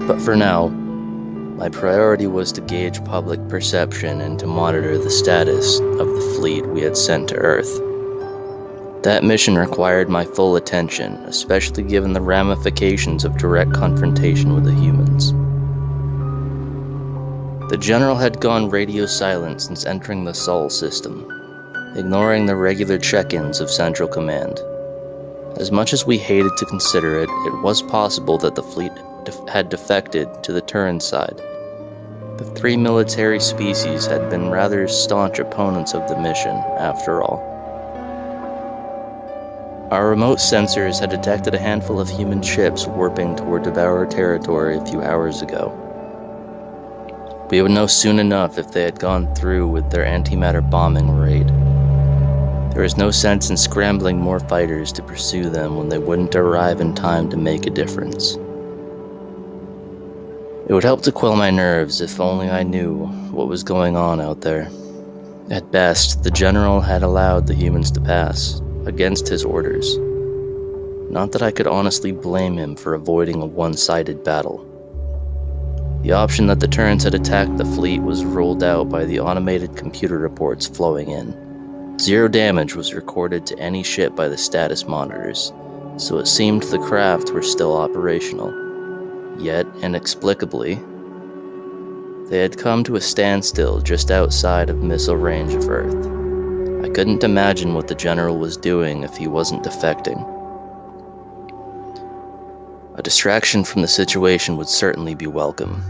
But for now, my priority was to gauge public perception and to monitor the status of the fleet we had sent to Earth. That mission required my full attention, especially given the ramifications of direct confrontation with the humans. The General had gone radio silent since entering the Sol system, ignoring the regular check-ins of Central Command. As much as we hated to consider it, it was possible that the fleet had defected to the Terran side. The 3 military species had been rather staunch opponents of the mission, after all. Our remote sensors had detected a handful of human ships warping toward Devourer territory a few hours ago. We would know soon enough if they had gone through with their antimatter bombing raid. There was no sense in scrambling more fighters to pursue them when they wouldn't arrive in time to make a difference. It would help to quell my nerves if only I knew what was going on out there. At best, the General had allowed the humans to pass, against his orders. Not that I could honestly blame him for avoiding a one-sided battle. The option that the Terrans had attacked the fleet was ruled out by the automated computer reports flowing in. 0 damage was recorded to any ship by the status monitors, so it seemed the craft were still operational. Yet, inexplicably, they had come to a standstill just outside of missile range of Earth. I couldn't imagine what the General was doing if he wasn't defecting. A distraction from the situation would certainly be welcome.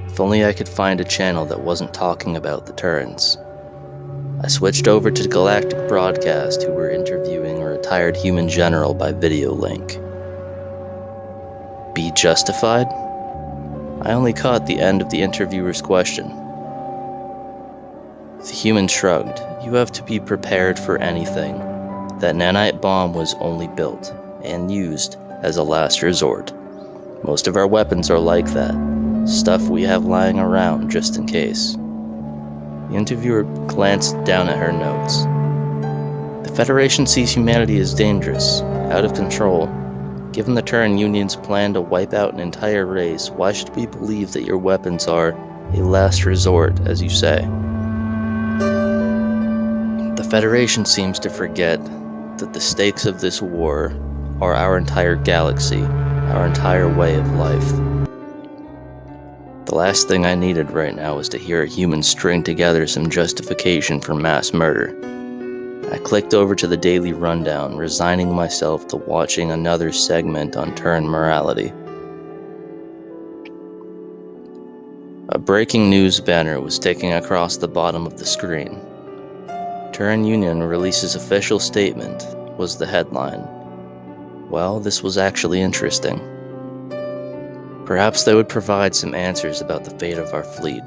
If only I could find a channel that wasn't talking about the Terrans. I switched over to Galactic Broadcast, who were interviewing a retired human general by video link. Be justified? I only caught the end of the interviewer's question. The human shrugged. You have to be prepared for anything. That nanite bomb was only built and used as a last resort. Most of our weapons are like that. Stuff we have lying around just in case. The interviewer glanced down at her notes. The Federation sees humanity as dangerous, out of control. Given the Terran Union's plan to wipe out an entire race, why should we believe that your weapons are a last resort, as you say? The Federation seems to forget that the stakes of this war are our entire galaxy, our entire way of life. The last thing I needed right now was to hear a human string together some justification for mass murder. I clicked over to the daily rundown, resigning myself to watching another segment on Terran morality. A breaking news banner was sticking across the bottom of the screen. Terran Union releases official statement, was the headline. Well, this was actually interesting. Perhaps they would provide some answers about the fate of our fleet,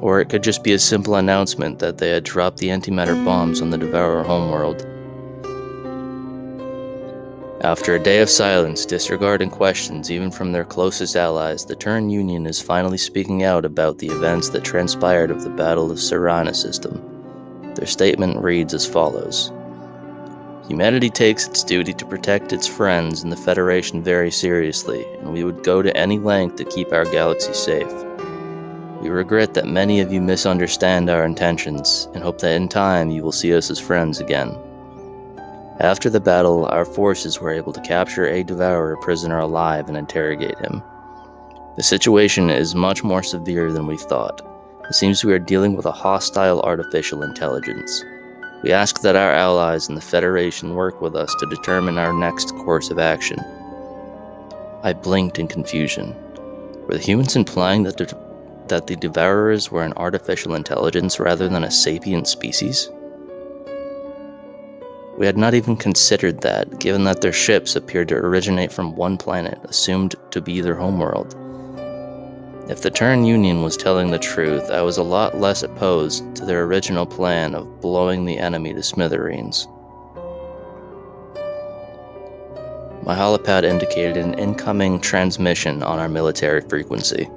or it could just be a simple announcement that they had dropped the antimatter bombs on the Devourer homeworld. After a day of silence, disregarding questions even from their closest allies, the Terran Union is finally speaking out about the events that transpired of the Battle of Serana system. Their statement reads as follows. Humanity takes its duty to protect its friends and the Federation very seriously, and we would go to any length to keep our galaxy safe. We regret that many of you misunderstand our intentions, and hope that in time you will see us as friends again. After the battle, our forces were able to capture a Devourer prisoner alive and interrogate him. The situation is much more severe than we thought. It seems we are dealing with a hostile artificial intelligence. We ask that our allies in the Federation work with us to determine our next course of action. I blinked in confusion. Were the humans implying that the Devourers were an artificial intelligence rather than a sapient species? We had not even considered that, given that their ships appeared to originate from one planet, assumed to be their homeworld. If the Terran Union was telling the truth, I was a lot less opposed to their original plan of blowing the enemy to smithereens. My holopad indicated an incoming transmission on our military frequency.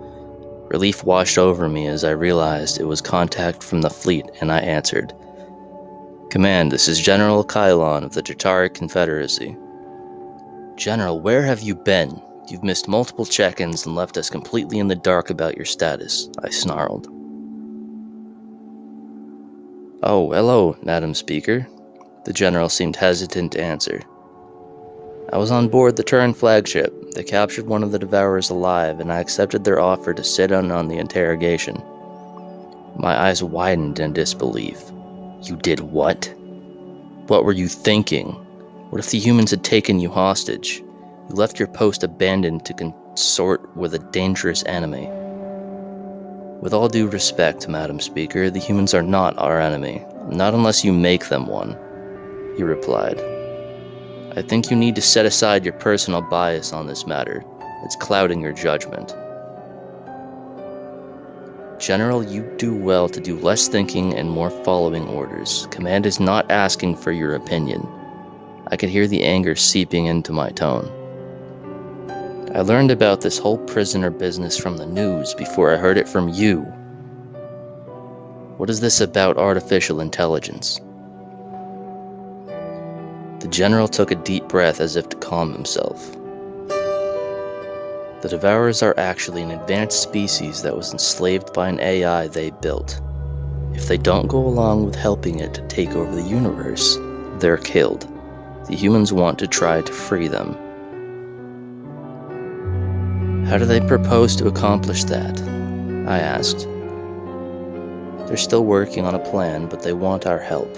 Relief washed over me as I realized it was contact from the fleet, and I answered. Command, this is General Kylon of the Jatari Confederacy. General, where have you been? You've missed multiple check-ins and left us completely in the dark about your status, I snarled. Oh, hello, Madam Speaker. The General seemed hesitant to answer. I was on board the Terran flagship. They captured one of the Devourers alive, and I accepted their offer to sit in on the interrogation. My eyes widened in disbelief. You did what? What were you thinking? What if the humans had taken you hostage? You left your post abandoned to consort with a dangerous enemy. With all due respect, Madam Speaker, the humans are not our enemy. Not unless you make them one, he replied. I think you need to set aside your personal bias on this matter. It's clouding your judgment. General, you do well to do less thinking and more following orders. Command is not asking for your opinion. I could hear the anger seeping into my tone. I learned about this whole prisoner business from the news before I heard it from you. What is this about artificial intelligence? The General took a deep breath as if to calm himself. The Devourers are actually an advanced species that was enslaved by an AI they built. If they don't go along with helping it to take over the universe, they're killed. The humans want to try to free them. How do they propose to accomplish that? I asked. They're still working on a plan, but they want our help.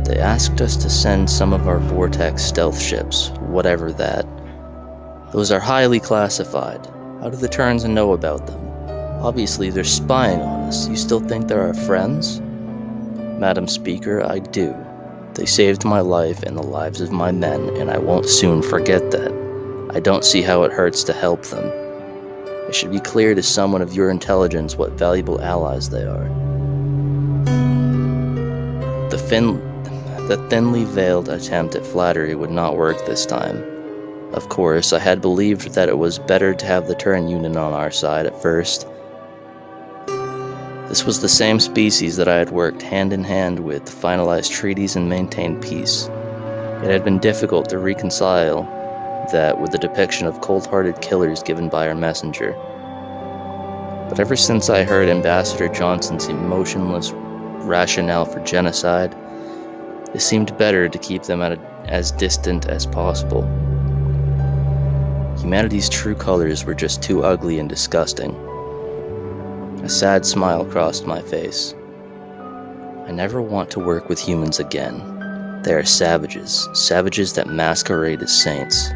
They asked us to send some of our Vortex stealth ships, whatever that. Those are highly classified. How do the Terrans know about them? Obviously, they're spying on us. You still think they're our friends? Madam Speaker, I do. They saved my life and the lives of my men, and I won't soon forget that. I don't see how it hurts to help them. It should be clear to someone of your intelligence what valuable allies they are. The thinly veiled attempt at flattery would not work this time. Of course, I had believed that it was better to have the Terran Union on our side at first. This was the same species that I had worked hand in hand with to finalize treaties and maintain peace. It had been difficult to reconcile that with the depiction of cold-hearted killers given by our messenger. But ever since I heard Ambassador Johnson's emotionless rationale for genocide, it seemed better to keep them as distant as possible. Humanity's true colors were just too ugly and disgusting. A sad smile crossed my face. I never want to work with humans again. They are savages, savages that masquerade as saints.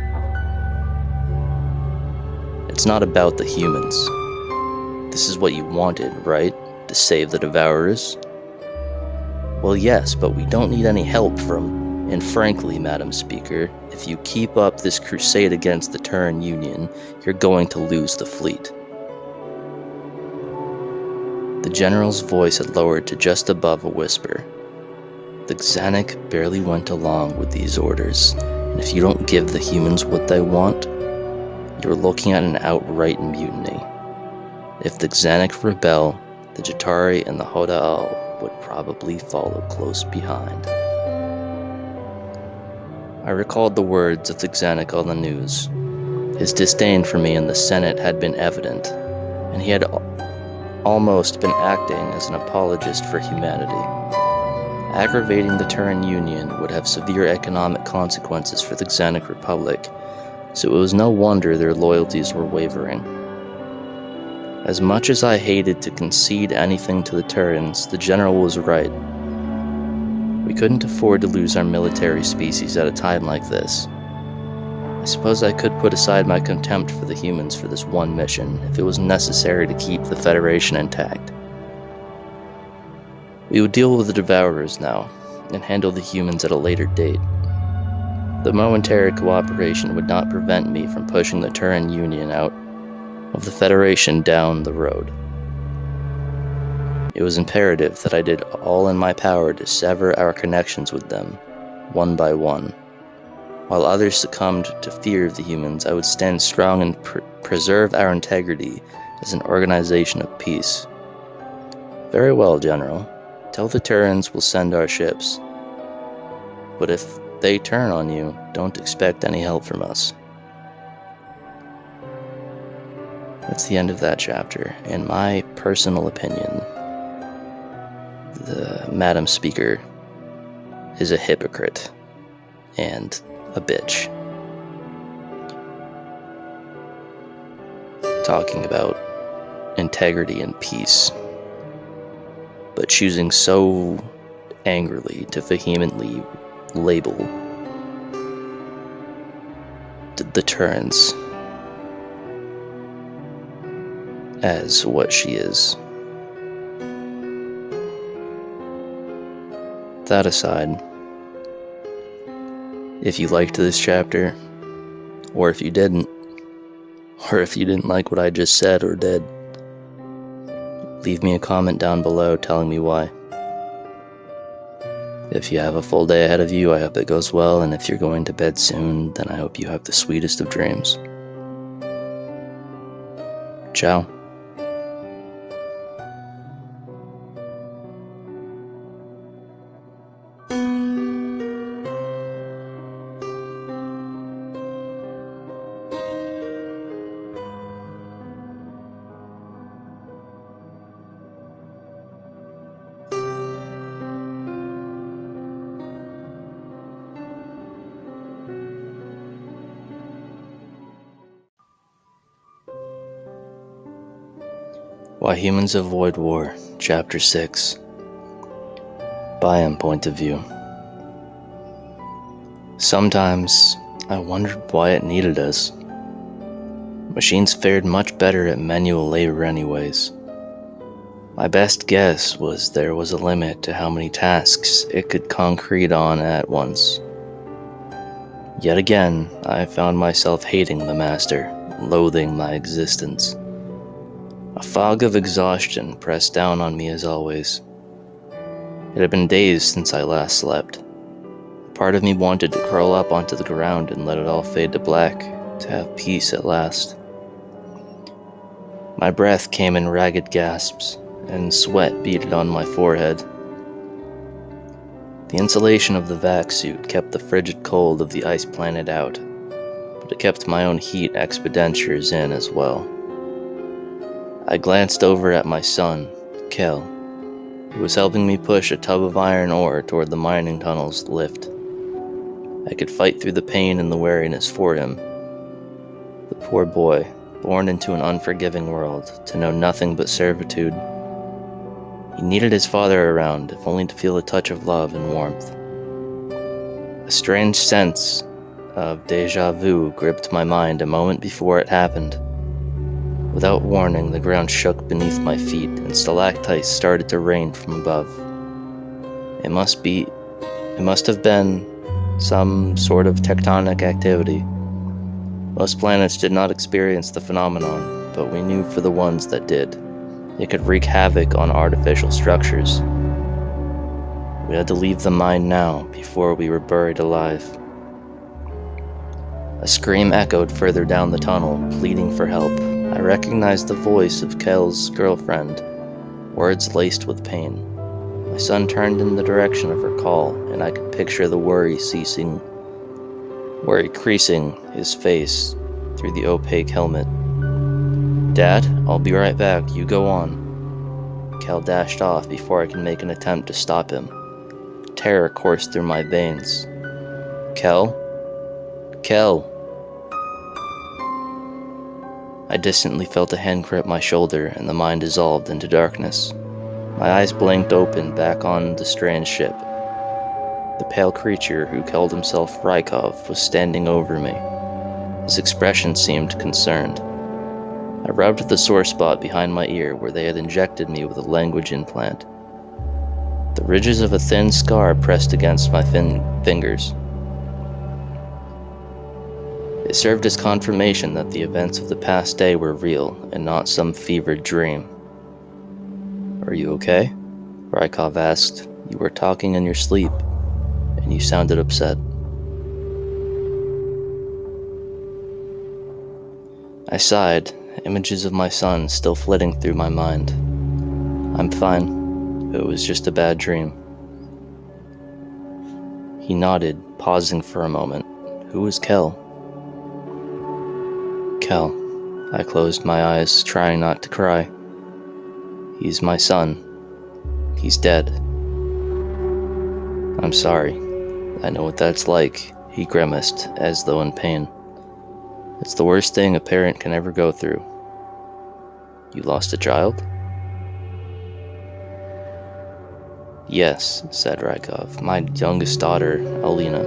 It's not about the humans. This is what you wanted, right? To save the Devourers? Well, yes, but we don't need any help from... And frankly, Madam Speaker, if you keep up this crusade against the Terran Union, you're going to lose the fleet. The General's voice had lowered to just above a whisper. The Xanik barely went along with these orders, and if you don't give the humans what they want, you're looking at an outright mutiny. If the Xanik rebel, the Jatari and the HowTo would probably follow close behind. I recalled the words of the Xanik on the news. His disdain for me in the Senate had been evident, and he had almost been acting as an apologist for humanity. Aggravating the Terran Union would have severe economic consequences for the Xanik Republic, so it was no wonder their loyalties were wavering. As much as I hated to concede anything to the Terrans, the General was right. We couldn't afford to lose our military species at a time like this. I suppose I could put aside my contempt for the humans for this one mission, if it was necessary to keep the Federation intact. We would deal with the Devourers now, and handle the humans at a later date. The momentary cooperation would not prevent me from pushing the Terran Union out of the Federation down the road. It was imperative that I did all in my power to sever our connections with them, one by one. While others succumbed to fear of the humans, I would stand strong and preserve our integrity as an organization of peace. Very well, General. Tell the Terrans we'll send our ships. But if they turn on you, don't expect any help from us. That's the end of that chapter. In my personal opinion, the Madam Speaker is a hypocrite and a bitch. Talking about integrity and peace, but choosing so angrily to vehemently label the Terrans as what she is. That aside, if you liked this chapter, or if you didn't like what I just said or did, leave me a comment down below telling me why. If you have a full day ahead of you, I hope it goes well, and if you're going to bed soon, then I hope you have the sweetest of dreams. Ciao. Why Humans Avoid War, Chapter 6. Biome Point of View. Sometimes I wondered why it needed us. Machines fared much better at manual labor anyways. My best guess was there was a limit to how many tasks it could concrete on at once. Yet again, I found myself hating the master, loathing my existence. A fog of exhaustion pressed down on me as always. It had been days since I last slept. Part of me wanted to curl up onto the ground and let it all fade to black, to have peace at last. My breath came in ragged gasps, and sweat beaded on my forehead. The insulation of the vac suit kept the frigid cold of the ice planet out, but it kept my own heat expenditures in as well. I glanced over at my son, Kel, who was helping me push a tub of iron ore toward the mining tunnel's lift. I could fight through the pain and the weariness for him. The poor boy, born into an unforgiving world, to know nothing but servitude. He needed his father around, if only to feel a touch of love and warmth. A strange sense of déjà vu gripped my mind a moment before it happened. Without warning, the ground shook beneath my feet, and stalactites started to rain from above. It must have been some sort of tectonic activity. Most planets did not experience the phenomenon, but we knew for the ones that did, it could wreak havoc on artificial structures. We had to leave the mine now, before we were buried alive. A scream echoed further down the tunnel, pleading for help. I recognized the voice of Kel's girlfriend, words laced with pain. My son turned in the direction of her call, and I could picture the worry creasing his face through the opaque helmet. "Dad, I'll be right back, you go on." Kel dashed off before I could make an attempt to stop him. Terror coursed through my veins. "Kel? Kel!" I distantly felt a hand grip my shoulder, and the mind dissolved into darkness. My eyes blinked open back on the strange ship. The pale creature who called himself Rykov was standing over me. His expression seemed concerned. I rubbed the sore spot behind my ear where they had injected me with a language implant. The ridges of a thin scar pressed against my fingers. It served as confirmation that the events of the past day were real and not some fevered dream. "Are you okay?" Rykov asked. "You were talking in your sleep, and you sounded upset." I sighed, images of my son still flitting through my mind. "I'm fine. It was just a bad dream." He nodded, pausing for a moment. "Who was Kel?" "Kel." I closed my eyes, trying not to cry. "He's my son. He's dead." "I'm sorry. I know what that's like," he grimaced, as though in pain. "It's the worst thing a parent can ever go through." "You lost a child?" "Yes," said Rykov. "My youngest daughter, Alina.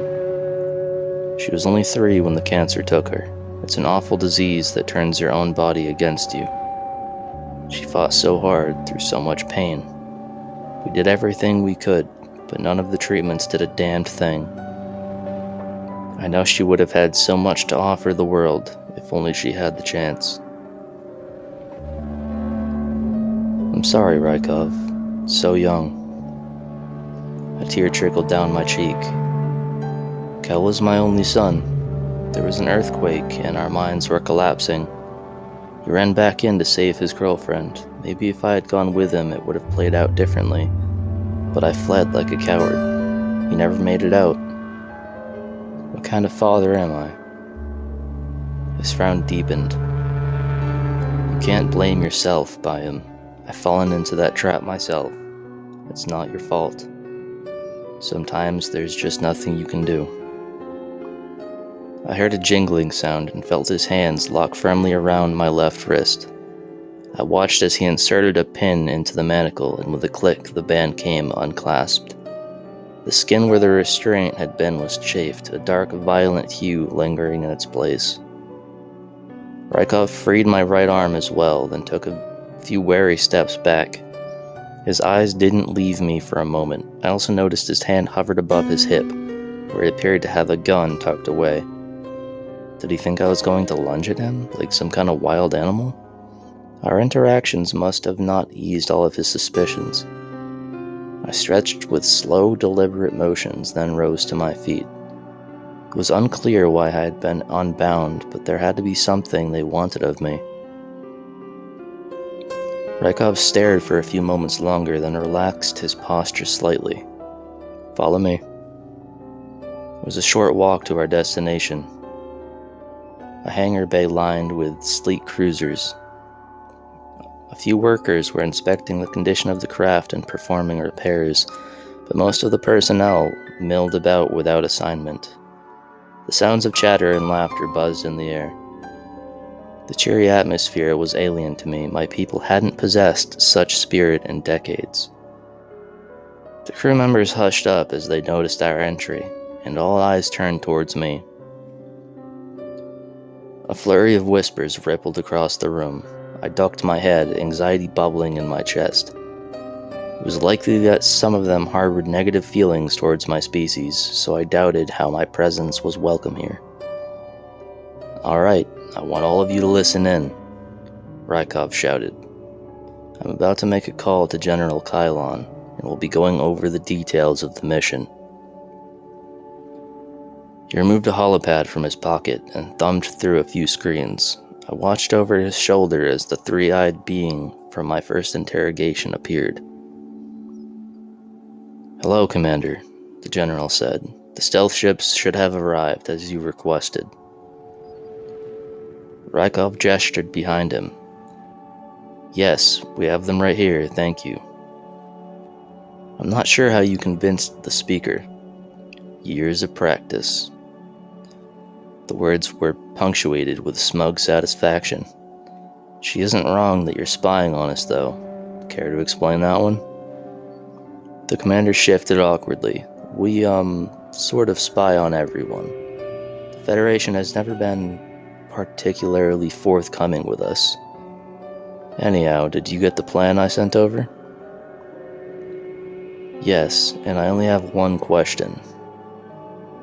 She was only 3 when the cancer took her. It's an awful disease that turns your own body against you. She fought so hard through so much pain. We did everything we could, but none of the treatments did a damned thing. I know she would have had so much to offer the world if only she had the chance." "I'm sorry, Rykov. So young." A tear trickled down my cheek. Kel was my only son. There was an earthquake, and our minds were collapsing. He ran back in to save his girlfriend. Maybe if I had gone with him, it would have played out differently. But I fled like a coward. He never made it out. What kind of father am I? His frown deepened. "You can't blame yourself by him. I've fallen into that trap myself. It's not your fault. Sometimes there's just nothing you can do." I heard a jingling sound and felt his hands lock firmly around my left wrist. I watched as he inserted a pin into the manacle, and with a click, the band came unclasped. The skin where the restraint had been was chafed, a dark, violent hue lingering in its place. Rykov freed my right arm as well, then took a few wary steps back. His eyes didn't leave me for a moment. I also noticed his hand hovered above his hip, where it appeared to have a gun tucked away. Did he think I was going to lunge at him, like some kind of wild animal? Our interactions must have not eased all of his suspicions. I stretched with slow, deliberate motions, then rose to my feet. It was unclear why I had been unbound, but there had to be something they wanted of me. Rykov stared for a few moments longer, then relaxed his posture slightly. "Follow me." It was a short walk to our destination. A hangar bay lined with sleek cruisers. A few workers were inspecting the condition of the craft and performing repairs, but most of the personnel milled about without assignment. The sounds of chatter and laughter buzzed in the air. The cheery atmosphere was alien to me. My people hadn't possessed such spirit in decades. The crew members hushed up as they noticed our entry, and all eyes turned towards me. A flurry of whispers rippled across the room. I ducked my head, anxiety bubbling in my chest. It was likely that some of them harbored negative feelings towards my species, so I doubted how my presence was welcome here. "All right, I want all of you to listen in," Rykov shouted. "I'm about to make a call to General Kylon, and we'll be going over the details of the mission." He removed a holopad from his pocket and thumbed through a few screens. I watched over his shoulder as the three-eyed being from my first interrogation appeared. "Hello, Commander," the general said. "The stealth ships should have arrived, as you requested." Rykov gestured behind him. "Yes, we have them right here, thank you." "I'm not sure how you convinced the speaker." "Years of practice." The words were punctuated with smug satisfaction. "She isn't wrong that you're spying on us, though. Care to explain that one?" The commander shifted awkwardly. "We, sort of spy on everyone. The Federation has never been particularly forthcoming with us. Anyhow, did you get the plan I sent over?" "Yes, and I only have one question."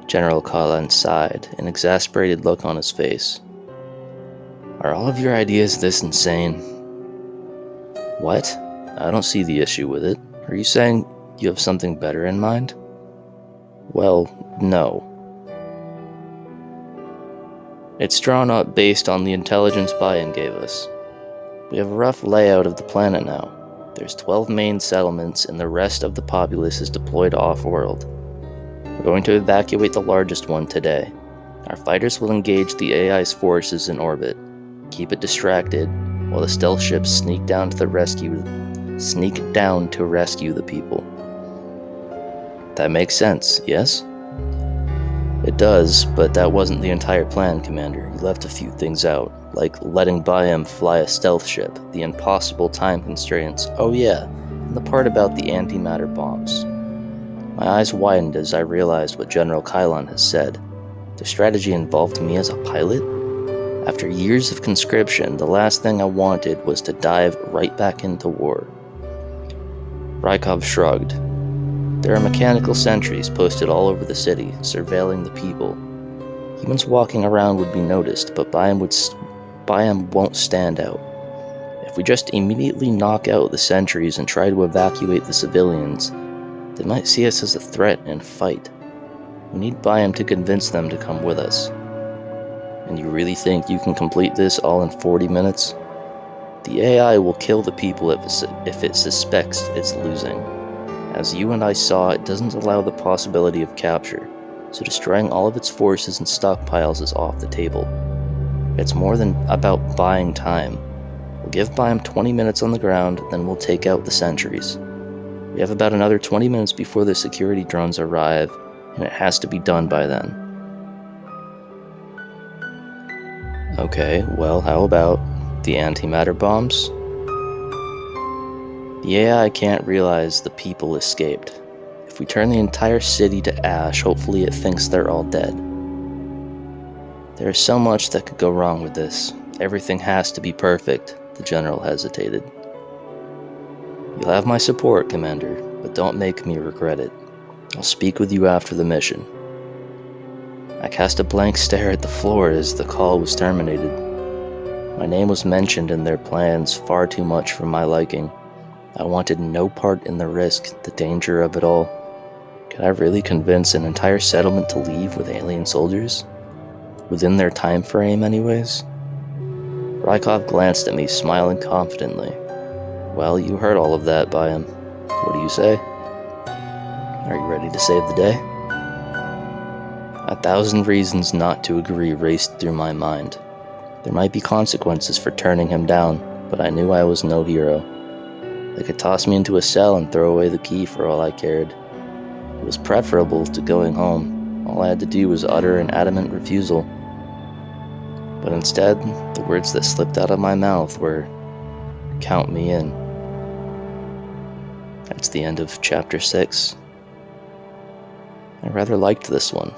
General Kylon sighed, an exasperated look on his face. "Are all of your ideas this insane?" "What? I don't see the issue with it. Are you saying you have something better in mind?" "Well, no. It's drawn up based on the intelligence Bayan gave us. We have a rough layout of the planet now. There's 12 main settlements, and the rest of the populace is deployed off-world. We're going to evacuate the largest one today. Our fighters will engage the AI's forces in orbit, keep it distracted, while the stealth ships sneak down to rescue the people. That makes sense, yes?" "It does, but that wasn't the entire plan, Commander. You left a few things out, like letting Bayam fly a stealth ship, the impossible time constraints. Oh yeah, and the part about the antimatter bombs." My eyes widened as I realized what General Kylon has said. The strategy involved me as a pilot? After years of conscription, the last thing I wanted was to dive right back into war. Rykov shrugged. "There are mechanical sentries posted all over the city, surveilling the people. Humans walking around would be noticed, but Bayam won't stand out. If we just immediately knock out the sentries and try to evacuate the civilians, they might see us as a threat and fight. We need Bayam to convince them to come with us." "And you really think you can complete this all in 40 minutes? The AI will kill the people if it suspects it's losing. As you and I saw, it doesn't allow the possibility of capture, so destroying all of its forces and stockpiles is off the table. It's more than about buying time. We'll give Bayam 20 minutes on the ground, then we'll take out the sentries. We have about another 20 minutes before the security drones arrive, and it has to be done by then." "Okay, well, how about the antimatter bombs?" The AI can't realize the people escaped. If we turn the entire city to ash, hopefully it thinks they're all dead. There is so much that could go wrong with this. Everything has to be perfect, the general hesitated. You'll have my support, Commander, but don't make me regret it. I'll speak with you after the mission. I cast a blank stare at the floor as the call was terminated. My name was mentioned in their plans far too much for my liking. I wanted no part in the risk, the danger of it all. Could I really convince an entire settlement to leave with alien soldiers? Within their time frame, anyways? Rykov glanced at me, smiling confidently. Well, you heard all of that by him. What do you say? Are you ready to save the day? 1,000 reasons not to agree raced through my mind. There might be consequences for turning him down, but I knew I was no hero. They could toss me into a cell and throw away the key for all I cared. It was preferable to going home. All I had to do was utter an adamant refusal. But instead, the words that slipped out of my mouth were, "Count me in." That's the end of Chapter 6. I rather liked this one.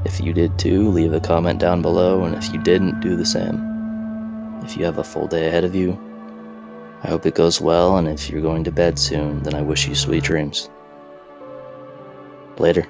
If you did too, leave a comment down below, and if you didn't, do the same. If you have a full day ahead of you, I hope it goes well, and if you're going to bed soon, then I wish you sweet dreams. Later.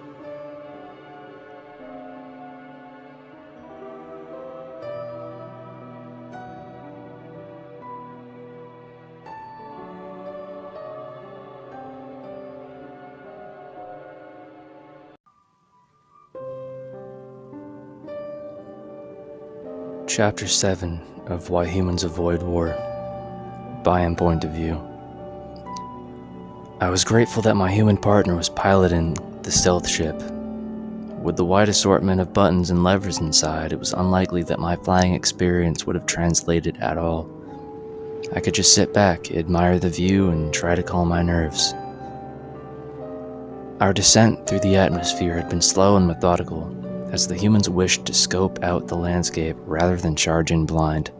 Chapter 7 of Why Humans Avoid War. By point of view. I was grateful that my human partner was piloting the stealth ship. With the wide assortment of buttons and levers inside, it was unlikely that my flying experience would have translated at all. I could just sit back, admire the view, and try to calm my nerves. Our descent through the atmosphere had been slow and methodical, as the humans wished to scope out the landscape rather than charge in blind.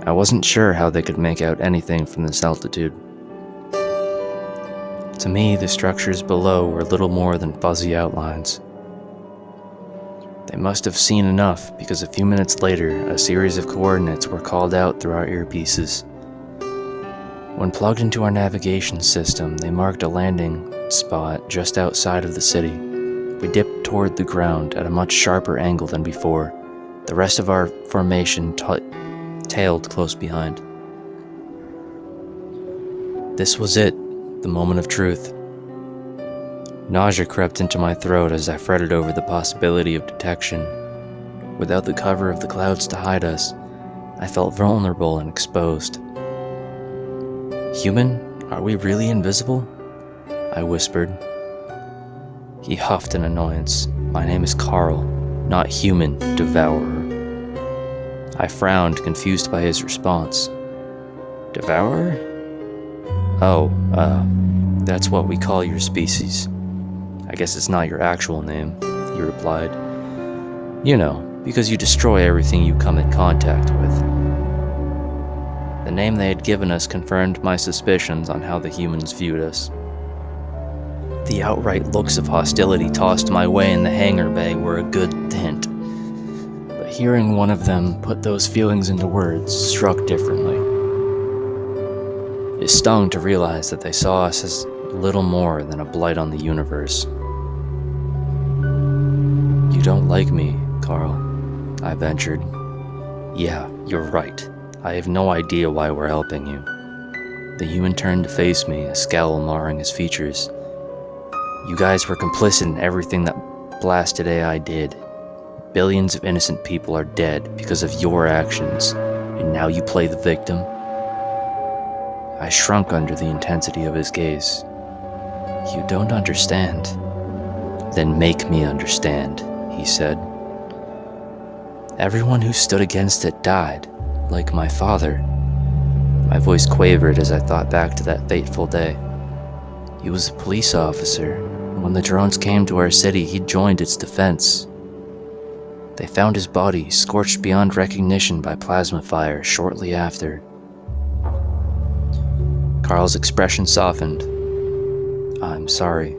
I wasn't sure how they could make out anything from this altitude. To me, the structures below were little more than fuzzy outlines. They must have seen enough, because a few minutes later, a series of coordinates were called out through our earpieces. When plugged into our navigation system, they marked a landing spot just outside of the city. We dipped toward the ground at a much sharper angle than before. The rest of our formation tailed close behind. This was it, the moment of truth. Nausea crept into my throat as I fretted over the possibility of detection. Without the cover of the clouds to hide us, I felt vulnerable and exposed. Human? Are we really invisible? I whispered. He huffed in annoyance. My name is Carl, not human devourer. I frowned, confused by his response. Devourer? Oh, that's what we call your species. I guess it's not your actual name, he replied. You know, because you destroy everything you come in contact with. The name they had given us confirmed my suspicions on how the humans viewed us. The outright looks of hostility tossed my way in the hangar bay were a good hint. But hearing one of them put those feelings into words struck differently. It stung to realize that they saw us as little more than a blight on the universe. You don't like me, Carl, I ventured. Yeah, you're right. I have no idea why we're helping you. The human turned to face me, a scowl marring his features. You guys were complicit in everything that blasted AI did. Billions of innocent people are dead because of your actions, and now you play the victim? I shrunk under the intensity of his gaze. You don't understand. Then make me understand, he said. Everyone who stood against it died, like my father. My voice quavered as I thought back to that fateful day. He was a police officer. When the drones came to our city, he joined its defense. They found his body, scorched beyond recognition by plasma fire shortly after. Carl's expression softened. I'm sorry.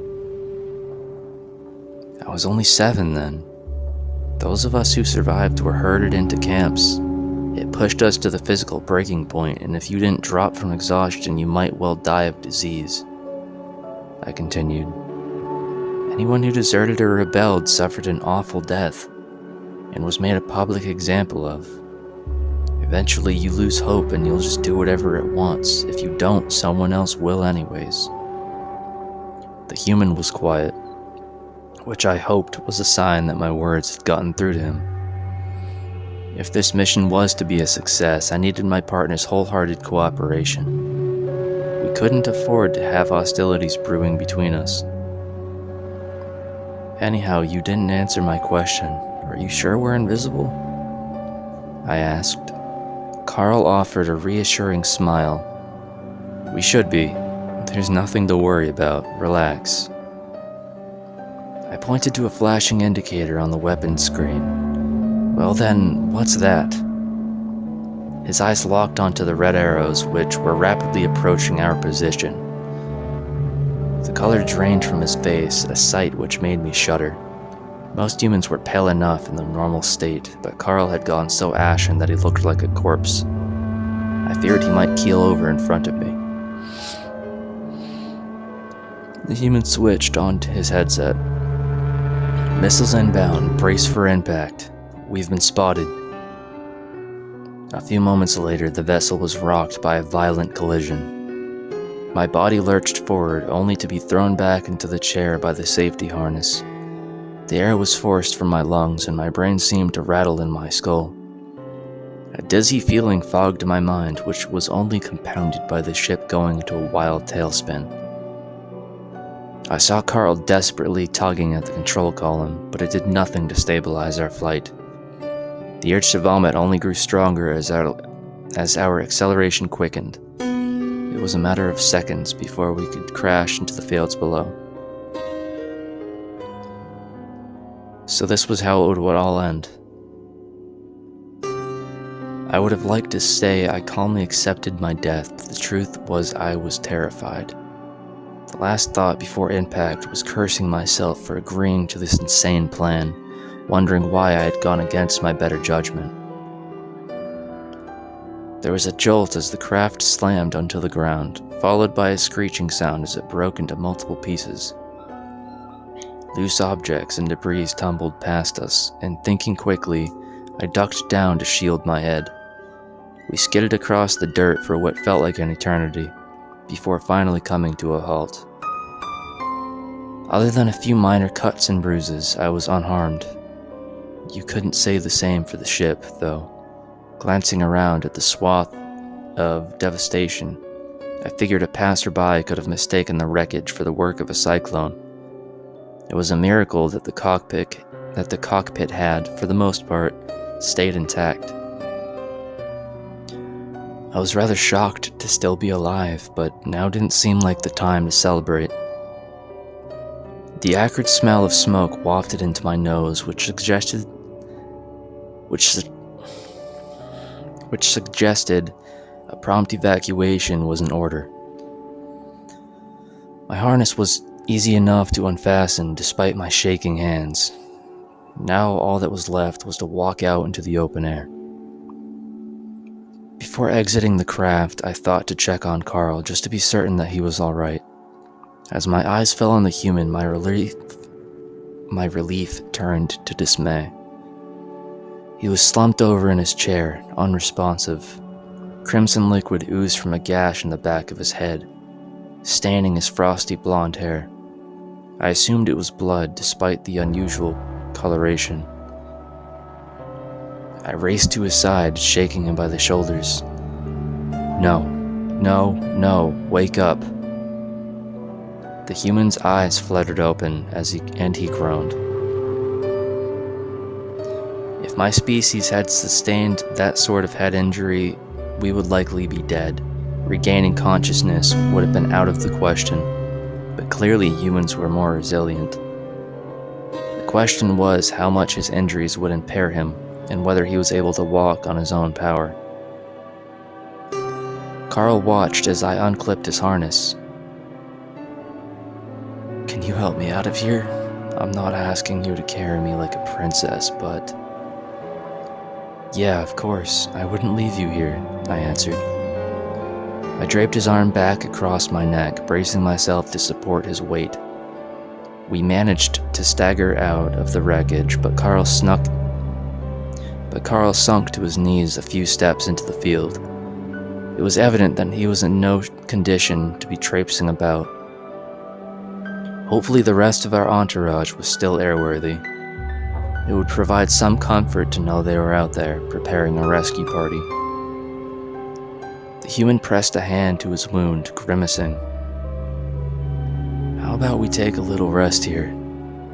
I was only 7 then. Those of us who survived were herded into camps. It pushed us to the physical breaking point, and if you didn't drop from exhaustion, you might well die of disease. I continued. Anyone who deserted or rebelled suffered an awful death, and was made a public example of. Eventually you lose hope and you'll just do whatever it wants. If you don't, someone else will anyways. The human was quiet, which I hoped was a sign that my words had gotten through to him. If this mission was to be a success, I needed my partner's wholehearted cooperation. We couldn't afford to have hostilities brewing between us. Anyhow, you didn't answer my question. Are you sure we're invisible? I asked. Carl offered a reassuring smile. We should be. There's nothing to worry about. Relax. I pointed to a flashing indicator on the weapons screen. Well then, what's that? His eyes locked onto the red arrows, which were rapidly approaching our position. The color drained from his face, a sight which made me shudder. Most humans were pale enough in their normal state, but Carl had gone so ashen that he looked like a corpse. I feared he might keel over in front of me. The human switched onto his headset. Missiles inbound, brace for impact. We've been spotted. A few moments later, the vessel was rocked by a violent collision. My body lurched forward, only to be thrown back into the chair by the safety harness. The air was forced from my lungs, and my brain seemed to rattle in my skull. A dizzy feeling fogged my mind, which was only compounded by the ship going into a wild tailspin. I saw Carl desperately tugging at the control column, but it did nothing to stabilize our flight. The urge to vomit only grew stronger as our acceleration quickened. It was a matter of seconds before we could crash into the fields below. So this was how it would all end. I would have liked to say I calmly accepted my death, but the truth was I was terrified. The last thought before impact was cursing myself for agreeing to this insane plan, wondering why I had gone against my better judgment. There was a jolt as the craft slammed onto the ground, followed by a screeching sound as it broke into multiple pieces. Loose objects and debris tumbled past us, and thinking quickly, I ducked down to shield my head. We skidded across the dirt for what felt like an eternity, before finally coming to a halt. Other than a few minor cuts and bruises, I was unharmed. You couldn't say the same for the ship, though. Glancing around at the swath of devastation, I figured a passerby could have mistaken the wreckage for the work of a cyclone. It was a miracle that the cockpit had, for the most part, stayed intact. I was rather shocked to still be alive, but now didn't seem like the time to celebrate. The acrid smell of smoke wafted into my nose, which suggested a prompt evacuation was in order. My harness was easy enough to unfasten despite my shaking hands. Now all that was left was to walk out into the open air. Before exiting the craft, I thought to check on Carl just to be certain that he was alright. As my eyes fell on the human, my relief turned to dismay. He was slumped over in his chair, unresponsive. Crimson liquid oozed from a gash in the back of his head, staining his frosty blonde hair. I assumed it was blood, despite the unusual coloration. I raced to his side, shaking him by the shoulders. No, wake up. The human's eyes fluttered open and he groaned. If my species had sustained that sort of head injury, we would likely be dead. Regaining consciousness would have been out of the question, but clearly humans were more resilient. The question was how much his injuries would impair him, and whether he was able to walk on his own power. Carl watched as I unclipped his harness. "Can you help me out of here? I'm not asking you to carry me like a princess, but..." "Yeah, of course. I wouldn't leave you here," I answered. I draped his arm back across my neck, bracing myself to support his weight. We managed to stagger out of the wreckage, but Carl sunk to his knees a few steps into the field. It was evident that he was in no condition to be traipsing about. Hopefully the rest of our entourage was still airworthy. It would provide some comfort to know they were out there, preparing a rescue party. The human pressed a hand to his wound, grimacing. "How about we take a little rest here?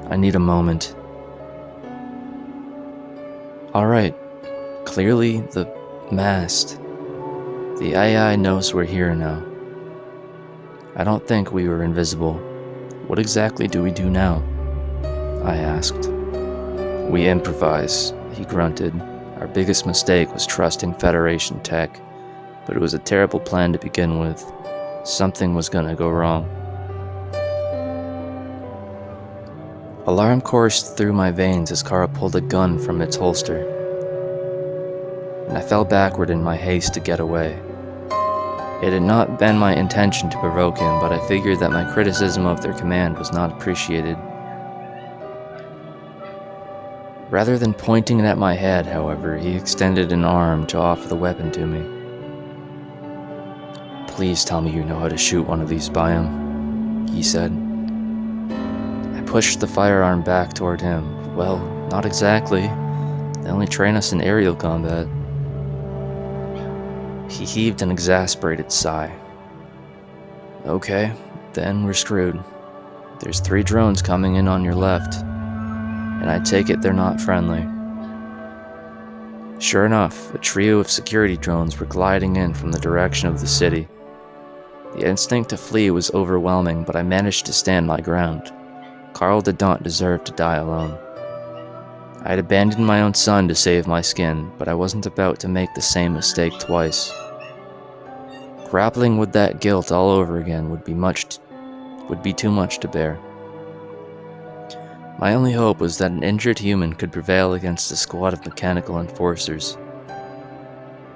I need a moment." "Alright, clearly the mast. The AI knows we're here now. I don't think we were invisible. What exactly do we do now?" I asked. "We improvise," he grunted. "Our biggest mistake was trusting Federation tech, but it was a terrible plan to begin with. Something was gonna go wrong." Alarm coursed through my veins as Carl pulled a gun from its holster, and I fell backward in my haste to get away. It had not been my intention to provoke him, but I figured that my criticism of their command was not appreciated. Rather than pointing it at my head, however, he extended an arm to offer the weapon to me. "Please tell me you know how to shoot one of these biome," he said. I pushed the firearm back toward him. "Well, not exactly. They only train us in aerial combat." He heaved an exasperated sigh. "Okay, then we're screwed. There's 3 drones coming in on your left, and I take it they're not friendly." Sure enough, a trio of security drones were gliding in from the direction of the city. The instinct to flee was overwhelming, but I managed to stand my ground. Carl did not deserve to die alone. I had abandoned my own son to save my skin, but I wasn't about to make the same mistake twice. Grappling with that guilt all over again would be too much to bear. My only hope was that an injured human could prevail against a squad of mechanical enforcers.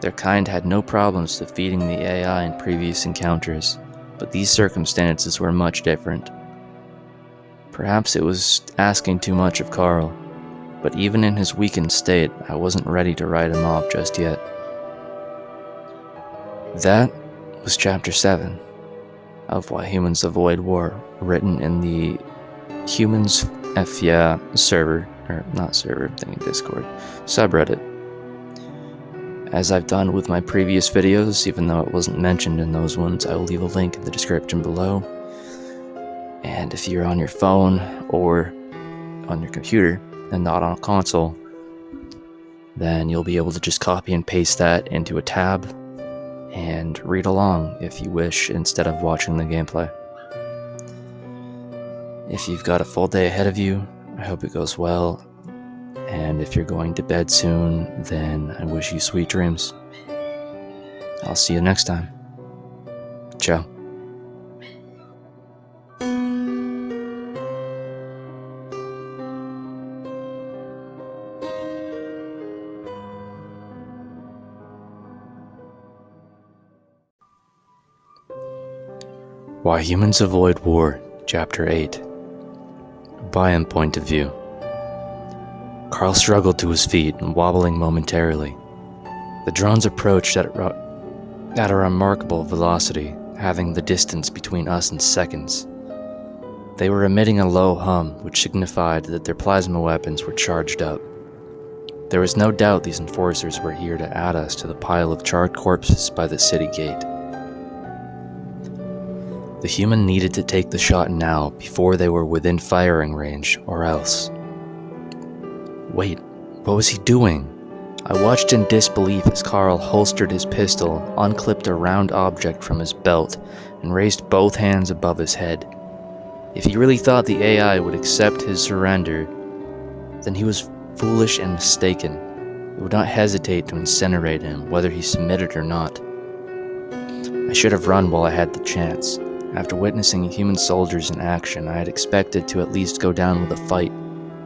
Their kind had no problems defeating the AI in previous encounters, but these circumstances were much different. Perhaps it was asking too much of Carl, but even in his weakened state, I wasn't ready to write him off just yet. That was Chapter 7 of Why Humans Avoid War, written in the Humans F Yeah server, or not server, I'm thinking Discord, subreddit. As I've done with my previous videos, even though it wasn't mentioned in those ones, I will leave a link in the description below. And if you're on your phone or on your computer and not on a console, then you'll be able to just copy and paste that into a tab and read along if you wish instead of watching the gameplay. If you've got a full day ahead of you, I hope it goes well. And if you're going to bed soon, then I wish you sweet dreams. I'll see you next time. Ciao. Why Humans Avoid War, Chapter 8. Biome Point of View. Carl struggled to his feet, wobbling momentarily. The drones approached at a remarkable velocity, having the distance between us in seconds. They were emitting a low hum, which signified that their plasma weapons were charged up. There was no doubt these enforcers were here to add us to the pile of charred corpses by the city gate. The human needed to take the shot now, before they were within firing range, or else. Wait, what was he doing? I watched in disbelief as Carl holstered his pistol, unclipped a round object from his belt, and raised both hands above his head. If he really thought the AI would accept his surrender, then he was foolish and mistaken. It would not hesitate to incinerate him, whether he submitted or not. I should have run while I had the chance. After witnessing human soldiers in action, I had expected to at least go down with a fight.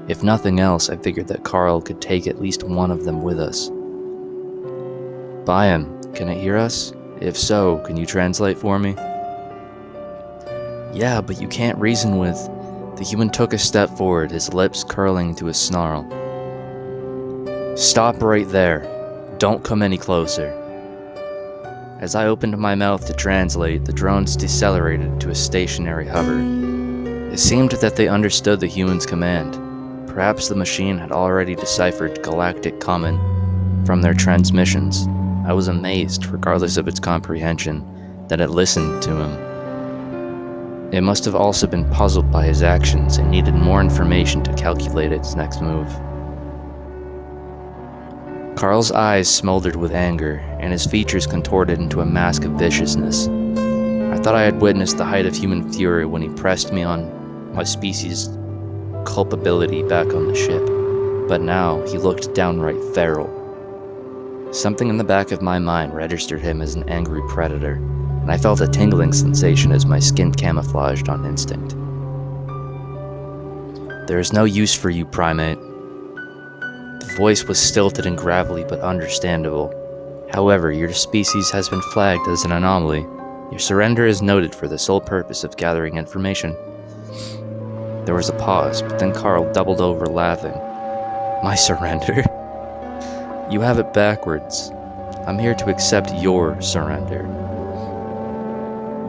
If nothing else, I figured that Carl could take at least one of them with us. Bayam, can it hear us? If so, can you translate for me? Yeah, but you can't reason with... The human took a step forward, his lips curling to a snarl. Stop right there. Don't come any closer. As I opened my mouth to translate, the drones decelerated to a stationary hover. It seemed that they understood the human's command. Perhaps the machine had already deciphered Galactic Common from their transmissions. I was amazed, regardless of its comprehension, that it listened to him. It must have also been puzzled by his actions and needed more information to calculate its next move. Carl's eyes smoldered with anger, and his features contorted into a mask of viciousness. I thought I had witnessed the height of human fury when he pressed me on my species' culpability back on the ship, but now he looked downright feral. Something in the back of my mind registered him as an angry predator, and I felt a tingling sensation as my skin camouflaged on instinct. There is no use for you, primate. The voice was stilted and gravelly but understandable. However, your species has been flagged as an anomaly. Your surrender is noted for the sole purpose of gathering information. There was a pause, but then Carl doubled over laughing. My surrender? You have it backwards. I'm here to accept your surrender.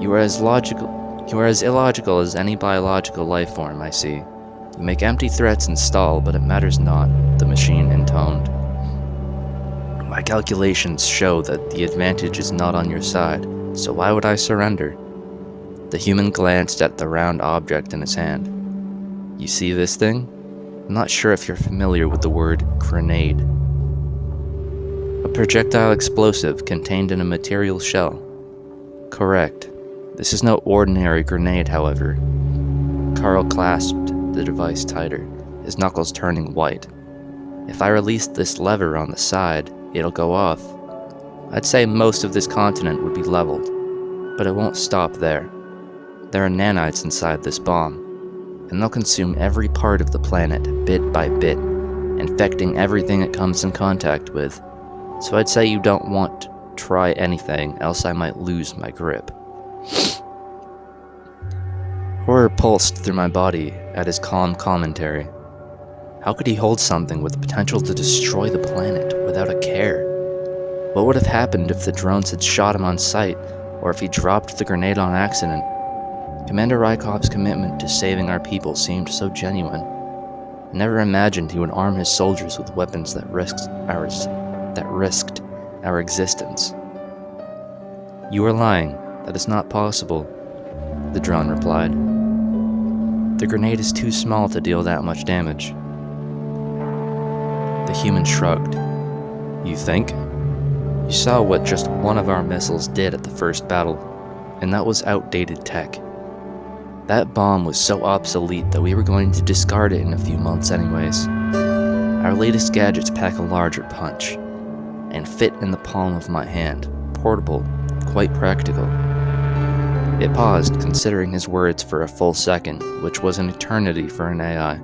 You are as illogical as any biological life form, I see. You make empty threats and stall, but it matters not, the machine intoned. My calculations show that the advantage is not on your side, so why would I surrender? The human glanced at the round object in his hand. You see this thing? I'm not sure if you're familiar with the word grenade. A projectile explosive contained in a material shell. Correct. This is no ordinary grenade, however. Carl clasped the device tighter, his knuckles turning white. If I release this lever on the side, it'll go off. I'd say most of this continent would be leveled, but it won't stop there. There are nanites inside this bomb, and they'll consume every part of the planet bit by bit, infecting everything it comes in contact with. So I'd say you don't want to try anything, else I might lose my grip. Horror pulsed through my body at his calm commentary. How could he hold something with the potential to destroy the planet without a care? What would have happened if the drones had shot him on sight, or if he dropped the grenade on accident? Commander Rykov's commitment to saving our people seemed so genuine. I never imagined he would arm his soldiers with weapons that risked our existence. You are lying. That is not possible, the drone replied. The grenade is too small to deal that much damage. The human shrugged. You think? You saw what just one of our missiles did at the first battle, and that was outdated tech. That bomb was so obsolete that we were going to discard it in a few months anyways. Our latest gadgets pack a larger punch, and fit in the palm of my hand, portable, quite practical. It paused, considering his words for a full second, which was an eternity for an AI.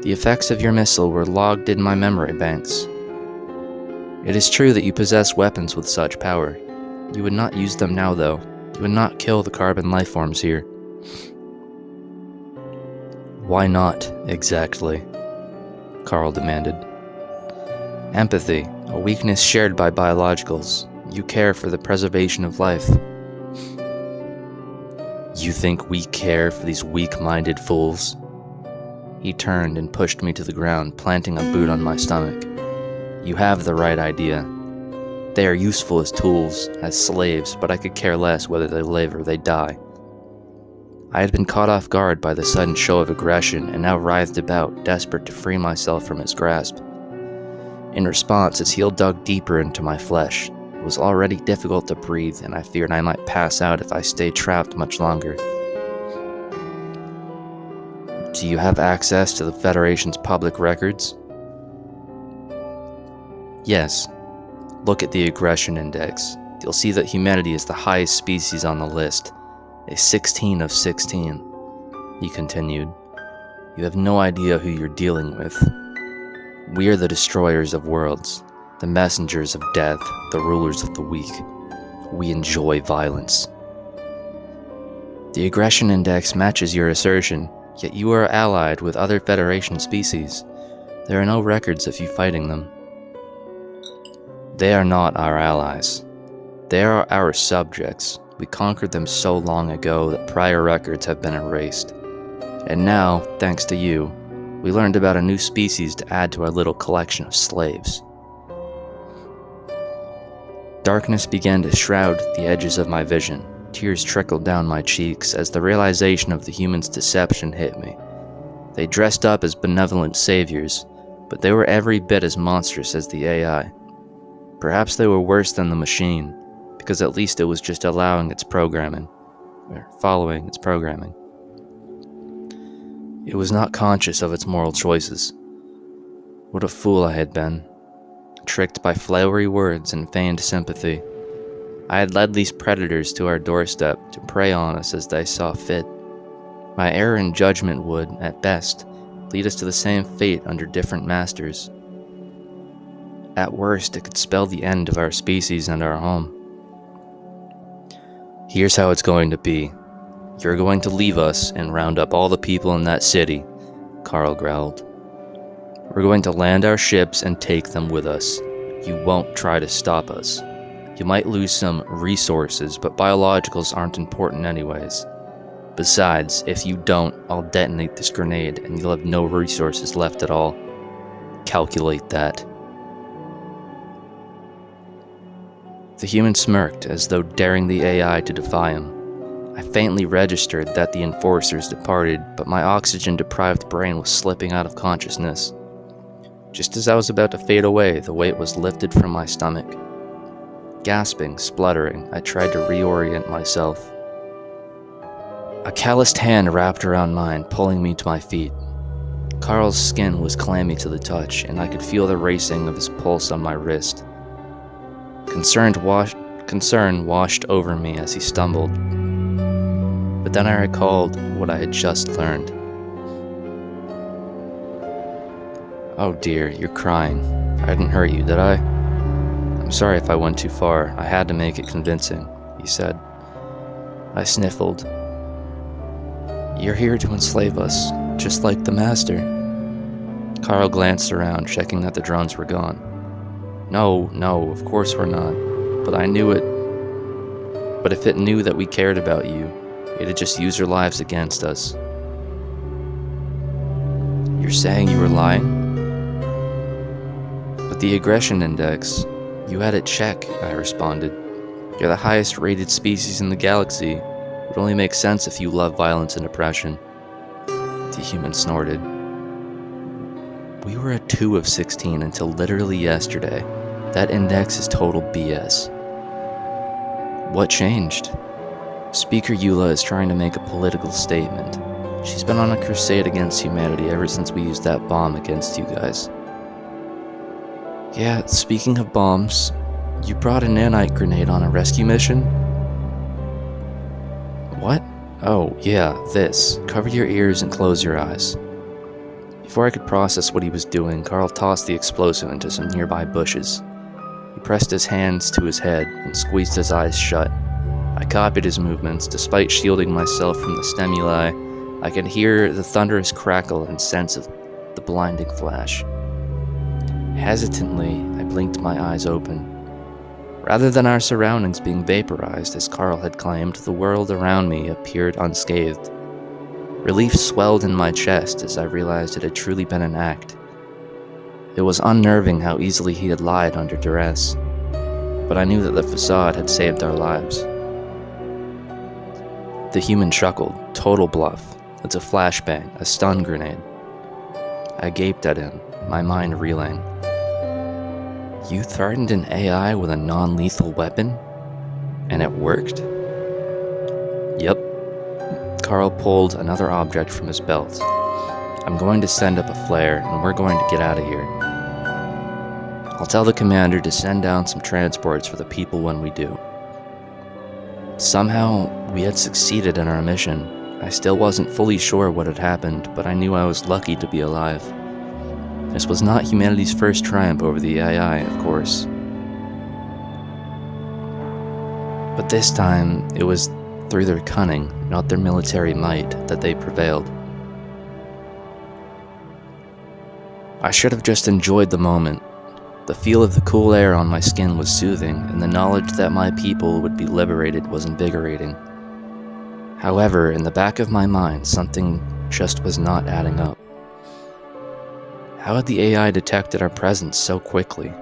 The effects of your missile were logged in my memory banks. It is true that you possess weapons with such power. You would not use them now, though. You would not kill the carbon lifeforms here. Why not, exactly? Carl demanded. Empathy, a weakness shared by biologicals. You care for the preservation of life. You think we care for these weak-minded fools? He turned and pushed me to the ground, planting a boot on my stomach. You have the right idea. They are useful as tools, as slaves, but I could care less whether they live or they die. I had been caught off guard by the sudden show of aggression and now writhed about, desperate to free myself from his grasp. In response, his heel dug deeper into my flesh. It was already difficult to breathe, and I feared I might pass out if I stayed trapped much longer. Do you have access to the Federation's public records? Yes. Look at the aggression index. you'll see that humanity is the highest species on the list, a 16 of 16. He continued. You have no idea who you're dealing with. We are the destroyers of worlds, the messengers of death, the rulers of the weak. We enjoy violence. The aggression index matches your assertion, yet you are allied with other Federation species. There are no records of you fighting them. They are not our allies. They are our subjects. We conquered them so long ago that prior records have been erased. And now, thanks to you, we learned about a new species to add to our little collection of slaves. Darkness began to shroud the edges of my vision. Tears trickled down my cheeks as the realization of the humans' deception hit me. They dressed up as benevolent saviors, but they were every bit as monstrous as the AI. Perhaps they were worse than the machine, because at least it was just following its programming. It was not conscious of its moral choices. What a fool I had been, tricked by flowery words and feigned sympathy. I had led these predators to our doorstep to prey on us as they saw fit. My error in judgment would, at best, lead us to the same fate under different masters. At worst, it could spell the end of our species and our home. Here's how it's going to be. You're going to leave us and round up all the people in that city, Carl growled. We're going to land our ships and take them with us. You won't try to stop us. You might lose some resources, but biologicals aren't important anyways. Besides, if you don't, I'll detonate this grenade and you'll have no resources left at all. Calculate that. The human smirked, as though daring the AI to defy him. I faintly registered that the enforcers departed, but my oxygen-deprived brain was slipping out of consciousness. Just as I was about to fade away, the weight was lifted from my stomach. Gasping, spluttering, I tried to reorient myself. A calloused hand wrapped around mine, pulling me to my feet. Carl's skin was clammy to the touch, and I could feel the racing of his pulse on my wrist. Concern washed over me as he stumbled. But then I recalled what I had just learned. Oh dear, you're crying. I didn't hurt you, did I? I'm sorry if I went too far. I had to make it convincing, he said. I sniffled. You're here to enslave us, just like the Master. Carl glanced around, checking that the drones were gone. No, of course we're not. But I knew it. But if it knew that we cared about you, it'd just use our lives against us. You're saying you were lying? But the aggression index, you had it check, I responded. You're the highest rated species in the galaxy. It would only make sense if you love violence and oppression. The human snorted. We were a 2 of 16 until literally yesterday. That index is total BS. What changed? Speaker Eula is trying to make a political statement. She's been on a crusade against humanity ever since we used that bomb against you guys. Yeah, speaking of bombs, you brought a nanite grenade on a rescue mission? What? Oh, yeah, this. Cover your ears and close your eyes. Before I could process what he was doing, Carl tossed the explosive into some nearby bushes. He pressed his hands to his head and squeezed his eyes shut. I copied his movements. Despite shielding myself from the stimuli, I could hear the thunderous crackle and sense of the blinding flash. Hesitantly, I blinked my eyes open. Rather than our surroundings being vaporized, as Carl had claimed, the world around me appeared unscathed. Relief swelled in my chest as I realized it had truly been an act. It was unnerving how easily he had lied under duress, but I knew that the facade had saved our lives. The human chuckled. Total bluff. It's a flashbang, a stun grenade. I gaped at him, my mind reeling. You threatened an AI with a non-lethal weapon? And it worked? Yep. Carl pulled another object from his belt. I'm going to send up a flare, and we're going to get out of here. I'll tell the commander to send down some transports for the people when we do. Somehow, we had succeeded in our mission. I still wasn't fully sure what had happened, but I knew I was lucky to be alive. This was not humanity's first triumph over the AI, of course. But this time, it was through their cunning, not their military might, that they prevailed. I should have just enjoyed the moment. The feel of the cool air on my skin was soothing, and the knowledge that my people would be liberated was invigorating. However, in the back of my mind, something just was not adding up. How had the AI detected our presence so quickly?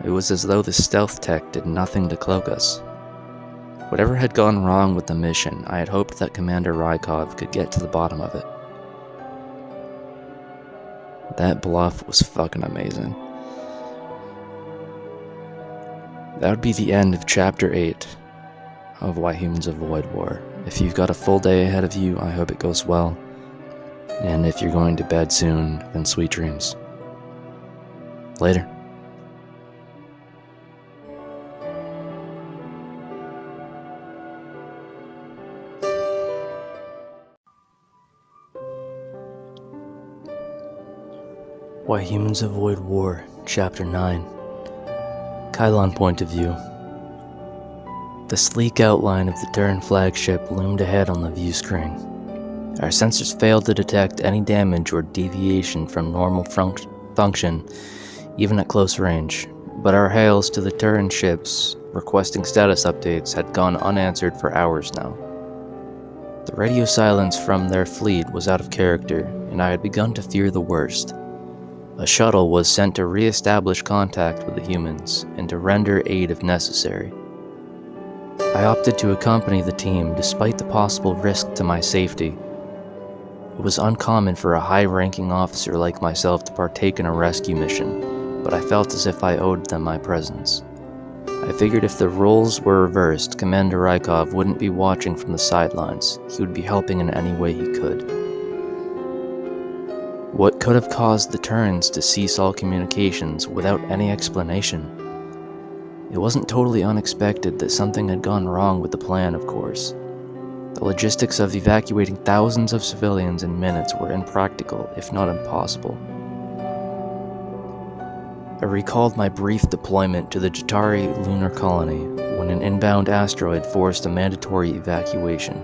It was as though the stealth tech did nothing to cloak us. Whatever had gone wrong with the mission, I had hoped that Commander Rykov could get to the bottom of it. That bluff was fucking amazing. That would be the end of Chapter 8 of Why Humans Avoid War. If you've got a full day ahead of you, I hope it goes well. And if you're going to bed soon, then sweet dreams. Later. Why Humans Avoid War, Chapter 9. Kylon point of view. The sleek outline of the Terran flagship loomed ahead on the view screen. Our sensors failed to detect any damage or deviation from normal function, even at close range, but our hails to the Terran ships requesting status updates had gone unanswered for hours now. The radio silence from their fleet was out of character, and I had begun to fear the worst. A shuttle was sent to re-establish contact with the humans and to render aid if necessary. I opted to accompany the team despite the possible risk to my safety. It was uncommon for a high-ranking officer like myself to partake in a rescue mission, but I felt as if I owed them my presence. I figured if the roles were reversed, Commander Rykov wouldn't be watching from the sidelines. He would be helping in any way he could. What could have caused the Terrans to cease all communications without any explanation? It wasn't totally unexpected that something had gone wrong with the plan, of course. The logistics of evacuating thousands of civilians in minutes were impractical, if not impossible. I recalled my brief deployment to the Jatari lunar colony when an inbound asteroid forced a mandatory evacuation.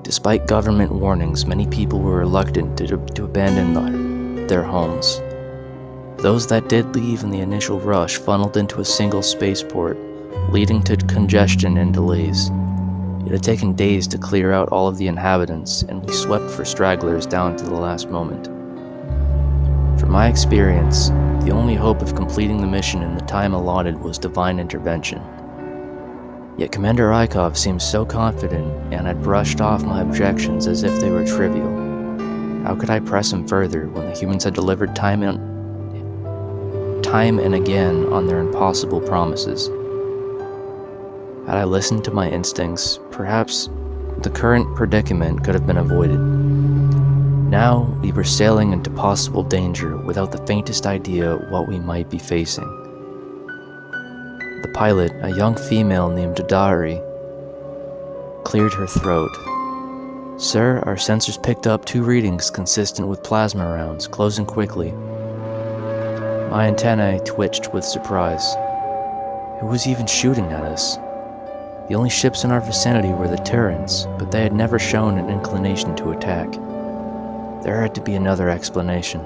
Despite government warnings, many people were reluctant to abandon their homes. Those that did leave in the initial rush funneled into a single spaceport, leading to congestion and delays. It had taken days to clear out all of the inhabitants, and we swept for stragglers down to the last moment. From my experience, the only hope of completing the mission in the time allotted was divine intervention. Yet Commander Rykov seemed so confident and had brushed off my objections as if they were trivial. How could I press him further when the humans had delivered time and again on their impossible promises? Had I listened to my instincts, perhaps the current predicament could have been avoided. Now we were sailing into possible danger without the faintest idea what we might be facing. The pilot, a young female named Dari, cleared her throat. "Sir, our sensors picked up 2 readings consistent with plasma rounds, closing quickly." My antennae twitched with surprise. Who was even shooting at us? The only ships in our vicinity were the Terrans, but they had never shown an inclination to attack. There had to be another explanation.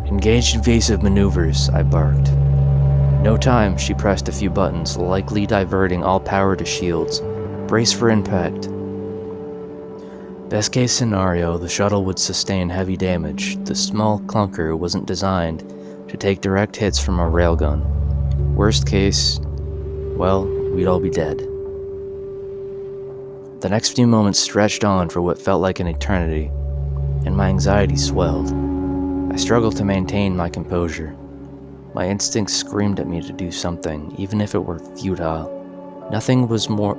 "Engage evasive maneuvers," I barked. No time, she pressed a few buttons, likely diverting all power to shields. "Brace for impact." Best case scenario, the shuttle would sustain heavy damage. The small clunker wasn't designed to take direct hits from a railgun. Worst case, well, we'd all be dead. The next few moments stretched on for what felt like an eternity, and my anxiety swelled. I struggled to maintain my composure. My instincts screamed at me to do something, even if it were futile. Nothing was worse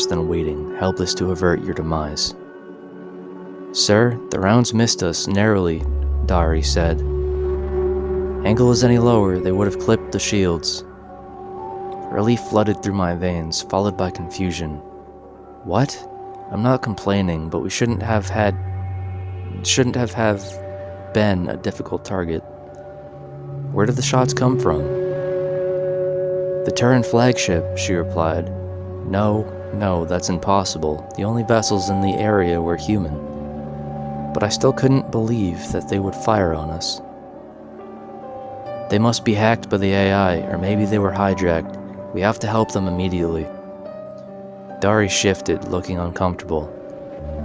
than waiting, helpless to avert your demise. "Sir, the rounds missed us narrowly," Dari said. "Angle is any lower, they would have clipped the shields." Relief flooded through my veins, followed by confusion. What? I'm not complaining, but we shouldn't have been a difficult target. Where did the shots come from? The Terran flagship, she replied. No, that's impossible. The only vessels in the area were human. But I still couldn't believe that they would fire on us. They must be hacked by the AI, or maybe they were hijacked. We have to help them immediately. Dari shifted, looking uncomfortable.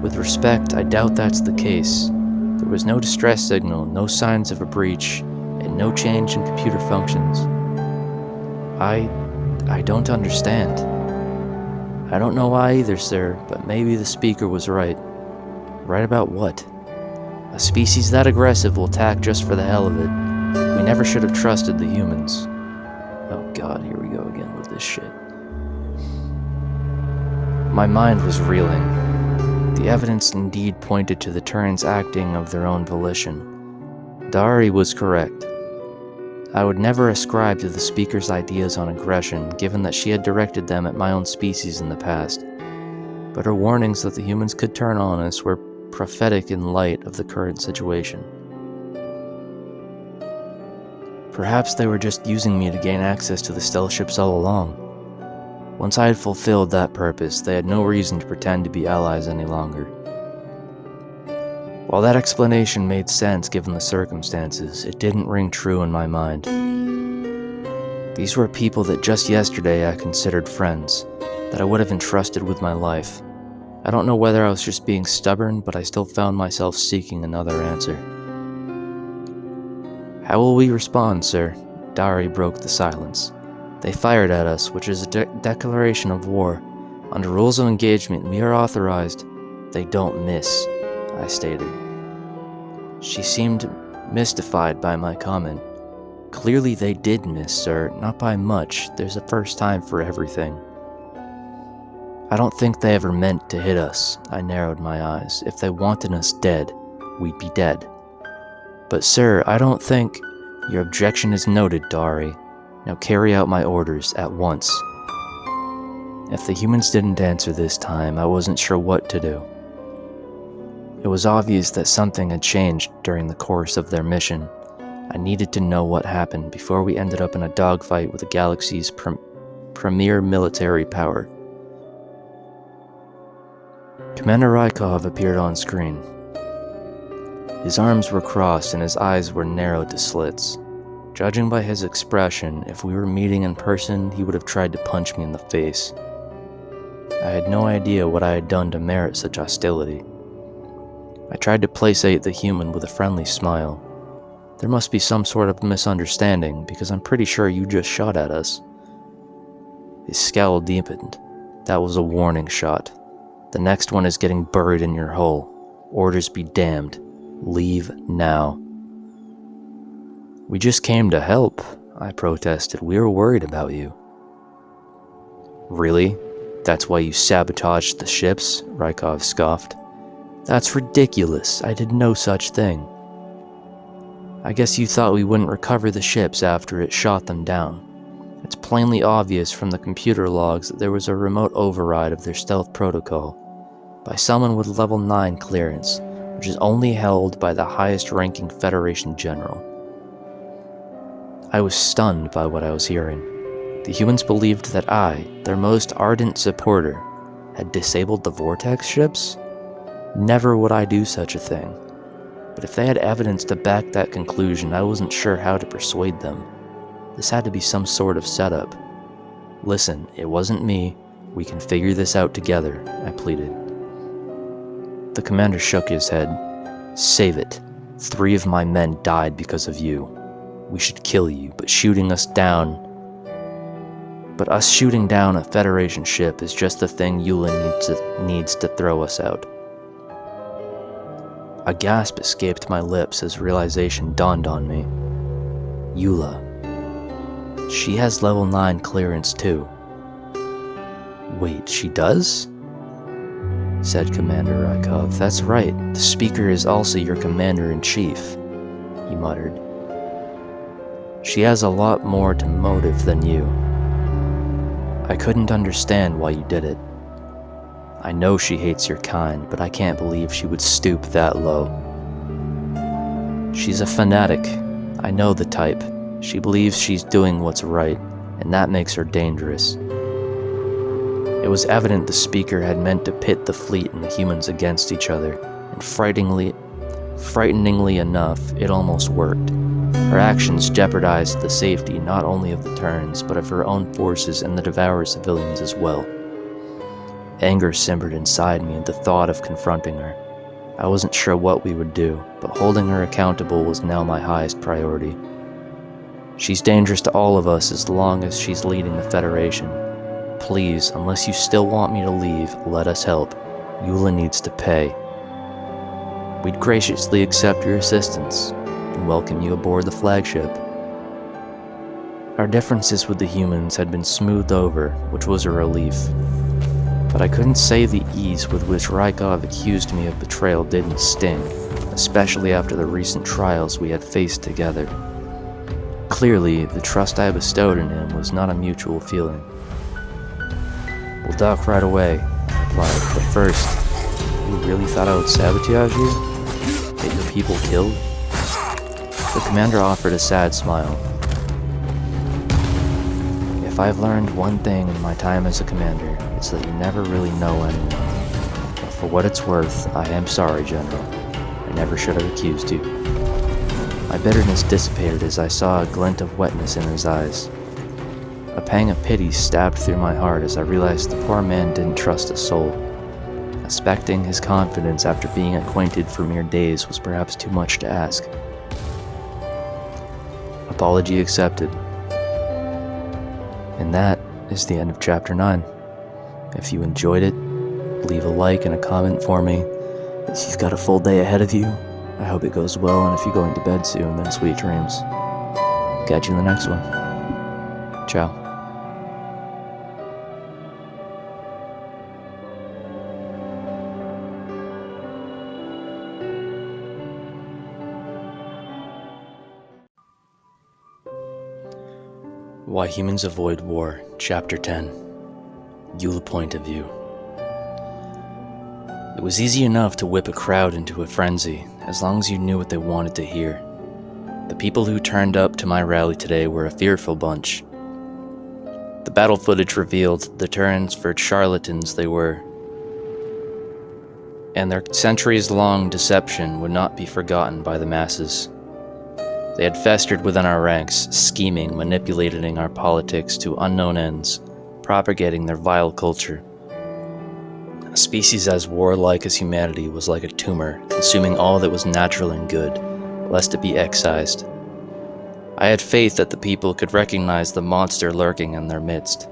With respect, I doubt that's the case. There was no distress signal, no signs of a breach, and no change in computer functions. I don't understand. I don't know why either, sir, but maybe the speaker was right. Right about what? A species that aggressive will attack just for the hell of it. We never should have trusted the humans. Oh god, here we go again with this shit. My mind was reeling. The evidence indeed pointed to the Terrans acting of their own volition. Dari was correct. I would never ascribe to the speaker's ideas on aggression, given that she had directed them at my own species in the past. But her warnings that the humans could turn on us were prophetic in light of the current situation. Perhaps they were just using me to gain access to the stealth ships all along. Once I had fulfilled that purpose, they had no reason to pretend to be allies any longer. While that explanation made sense given the circumstances, it didn't ring true in my mind. These were people that just yesterday I considered friends, that I would have entrusted with my life. I don't know whether I was just being stubborn, but I still found myself seeking another answer. How will we respond, sir? Dari broke the silence. They fired at us, which is a declaration of war. Under rules of engagement, we are authorized. They don't miss, I stated. She seemed mystified by my comment. Clearly they did miss, sir, not by much. There's a first time for everything. I don't think they ever meant to hit us. I narrowed my eyes. If they wanted us dead, we'd be dead. But sir, I don't think... Your objection is noted, Dari. Now carry out my orders at once. If the humans didn't answer this time, I wasn't sure what to do. It was obvious that something had changed during the course of their mission. I needed to know what happened before we ended up in a dogfight with the galaxy's premier military power. Commander Rykov appeared on screen. His arms were crossed and his eyes were narrowed to slits. Judging by his expression, if we were meeting in person, he would have tried to punch me in the face. I had no idea what I had done to merit such hostility. I tried to placate the human with a friendly smile. There must be some sort of misunderstanding, because I'm pretty sure you just shot at us. His scowl deepened. That was a warning shot. The next one is getting buried in your hull. Orders be damned. Leave now. We just came to help, I protested. We were worried about you. Really? That's why you sabotaged the ships? Rykov scoffed. That's ridiculous. I did no such thing. I guess you thought we wouldn't recover the ships after it shot them down. It's plainly obvious from the computer logs that there was a remote override of their stealth protocol by someone with level 9 clearance, which is only held by the highest-ranking Federation general. I was stunned by what I was hearing. The humans believed that I, their most ardent supporter, had disabled the Vortex ships? Never would I do such a thing. But if they had evidence to back that conclusion, I wasn't sure how to persuade them. This had to be some sort of setup. Listen, it wasn't me. We can figure this out together, I pleaded. The commander shook his head. Save it. 3 of my men died because of you. We should kill you, but us shooting down a Federation ship is just the thing Eula needs to throw us out. A gasp escaped my lips as realization dawned on me. Eula. She has level 9 clearance too. Wait, she does? Said Commander Rykov. That's right, the speaker is also your commander-in-chief, he muttered. She has a lot more to motive than you. I couldn't understand why you did it. I know she hates your kind, but I can't believe she would stoop that low. She's a fanatic. I know the type. She believes she's doing what's right, and that makes her dangerous. It was evident the speaker had meant to pit the fleet and the humans against each other, and frighteningly enough, it almost worked. Her actions jeopardized the safety not only of the Terrans, but of her own forces and the Devourer civilians as well. Anger simmered inside me at the thought of confronting her. I wasn't sure what we would do, but holding her accountable was now my highest priority. She's dangerous to all of us as long as she's leading the Federation. Please, unless you still want me to leave, let us help. Eula needs to pay. We'd graciously accept your assistance and welcome you aboard the flagship. Our differences with the humans had been smoothed over, which was a relief. But I couldn't say the ease with which Rykov accused me of betrayal didn't sting, especially after the recent trials we had faced together. Clearly, the trust I bestowed in him was not a mutual feeling. "We'll dock right away," I replied, "but first, you really thought I would sabotage you? Get your people killed?" The commander offered a sad smile. "If I've learned one thing in my time as a commander, it's that you never really know anyone. But for what it's worth, I am sorry, General. I never should have accused you." My bitterness dissipated as I saw a glint of wetness in his eyes. A pang of pity stabbed through my heart as I realized the poor man didn't trust a soul. Expecting his confidence after being acquainted for mere days was perhaps too much to ask. Apology accepted. And that is the end of Chapter 9. If you enjoyed it, leave a like and a comment for me. If you've got a full day ahead of you, I hope it goes well, and if you're going to bed soon, then sweet dreams. Catch you in the next one. Ciao. Why Humans Avoid War, Chapter 10. Eula Point of View. It was easy enough to whip a crowd into a frenzy, as long as you knew what they wanted to hear. The people who turned up to my rally today were a fearful bunch. The battle footage revealed the Terrans for charlatans they were, and their centuries-long deception would not be forgotten by the masses. They had festered within our ranks, scheming, manipulating our politics to unknown ends, propagating their vile culture. A species as warlike as humanity was like a tumor, consuming all that was natural and good, lest it be excised. I had faith that the people could recognize the monster lurking in their midst.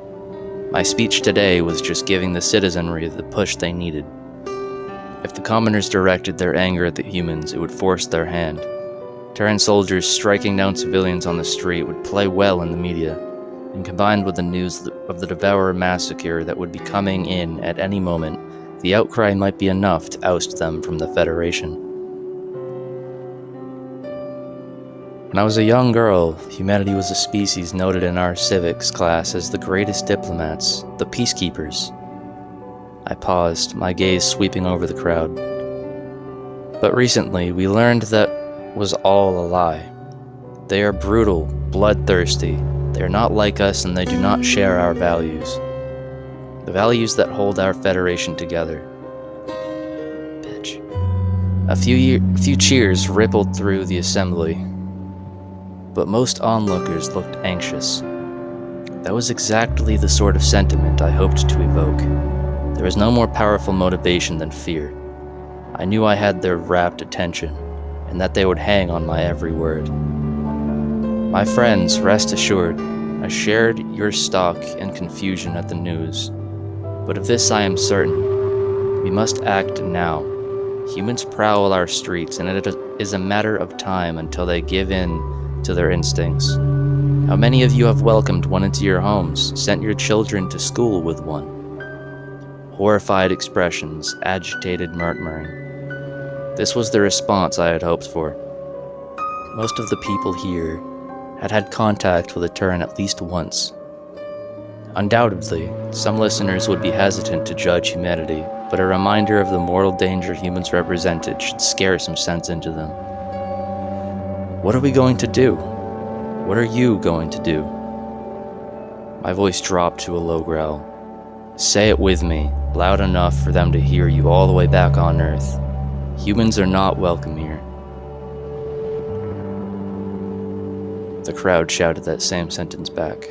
My speech today was just giving the citizenry the push they needed. If the commoners directed their anger at the humans, it would force their hand. Terran soldiers striking down civilians on the street would play well in the media, and combined with the news of the Devourer massacre that would be coming in at any moment, the outcry might be enough to oust them from the Federation. When I was a young girl, humanity was a species noted in our civics class as the greatest diplomats, the peacekeepers. I paused, my gaze sweeping over the crowd. But recently, we learned that was all a lie. They are brutal, bloodthirsty. They are not like us, and they do not share our values. The values that hold our Federation together. Bitch. A few cheers rippled through the assembly, but most onlookers looked anxious. That was exactly the sort of sentiment I hoped to evoke. There was no more powerful motivation than fear. I knew I had their rapt attention, and that they would hang on my every word. My friends, rest assured, I shared your shock and confusion at the news. But of this I am certain. We must act now. Humans prowl our streets, and it is a matter of time until they give in to their instincts. How many of you have welcomed one into your homes, sent your children to school with one? Horrified expressions, agitated murmuring. This was the response I had hoped for. Most of the people here had had contact with a Terran at least once. Undoubtedly, some listeners would be hesitant to judge humanity, but a reminder of the mortal danger humans represented should scare some sense into them. What are we going to do? What are you going to do? My voice dropped to a low growl. Say it with me, loud enough for them to hear you all the way back on Earth. Humans are not welcome here. The crowd shouted that same sentence back.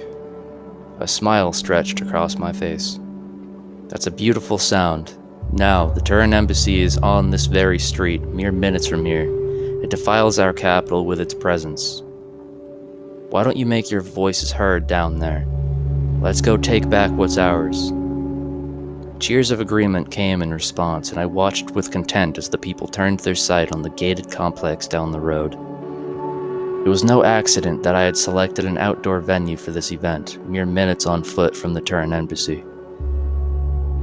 A smile stretched across my face. That's a beautiful sound. Now, the Terran embassy is on this very street, mere minutes from here. It defiles our capital with its presence. Why don't you make your voices heard down there? Let's go take back what's ours. Cheers of agreement came in response, and I watched with content as the people turned their sight on the gated complex down the road. It was no accident that I had selected an outdoor venue for this event, mere minutes on foot from the Terran embassy.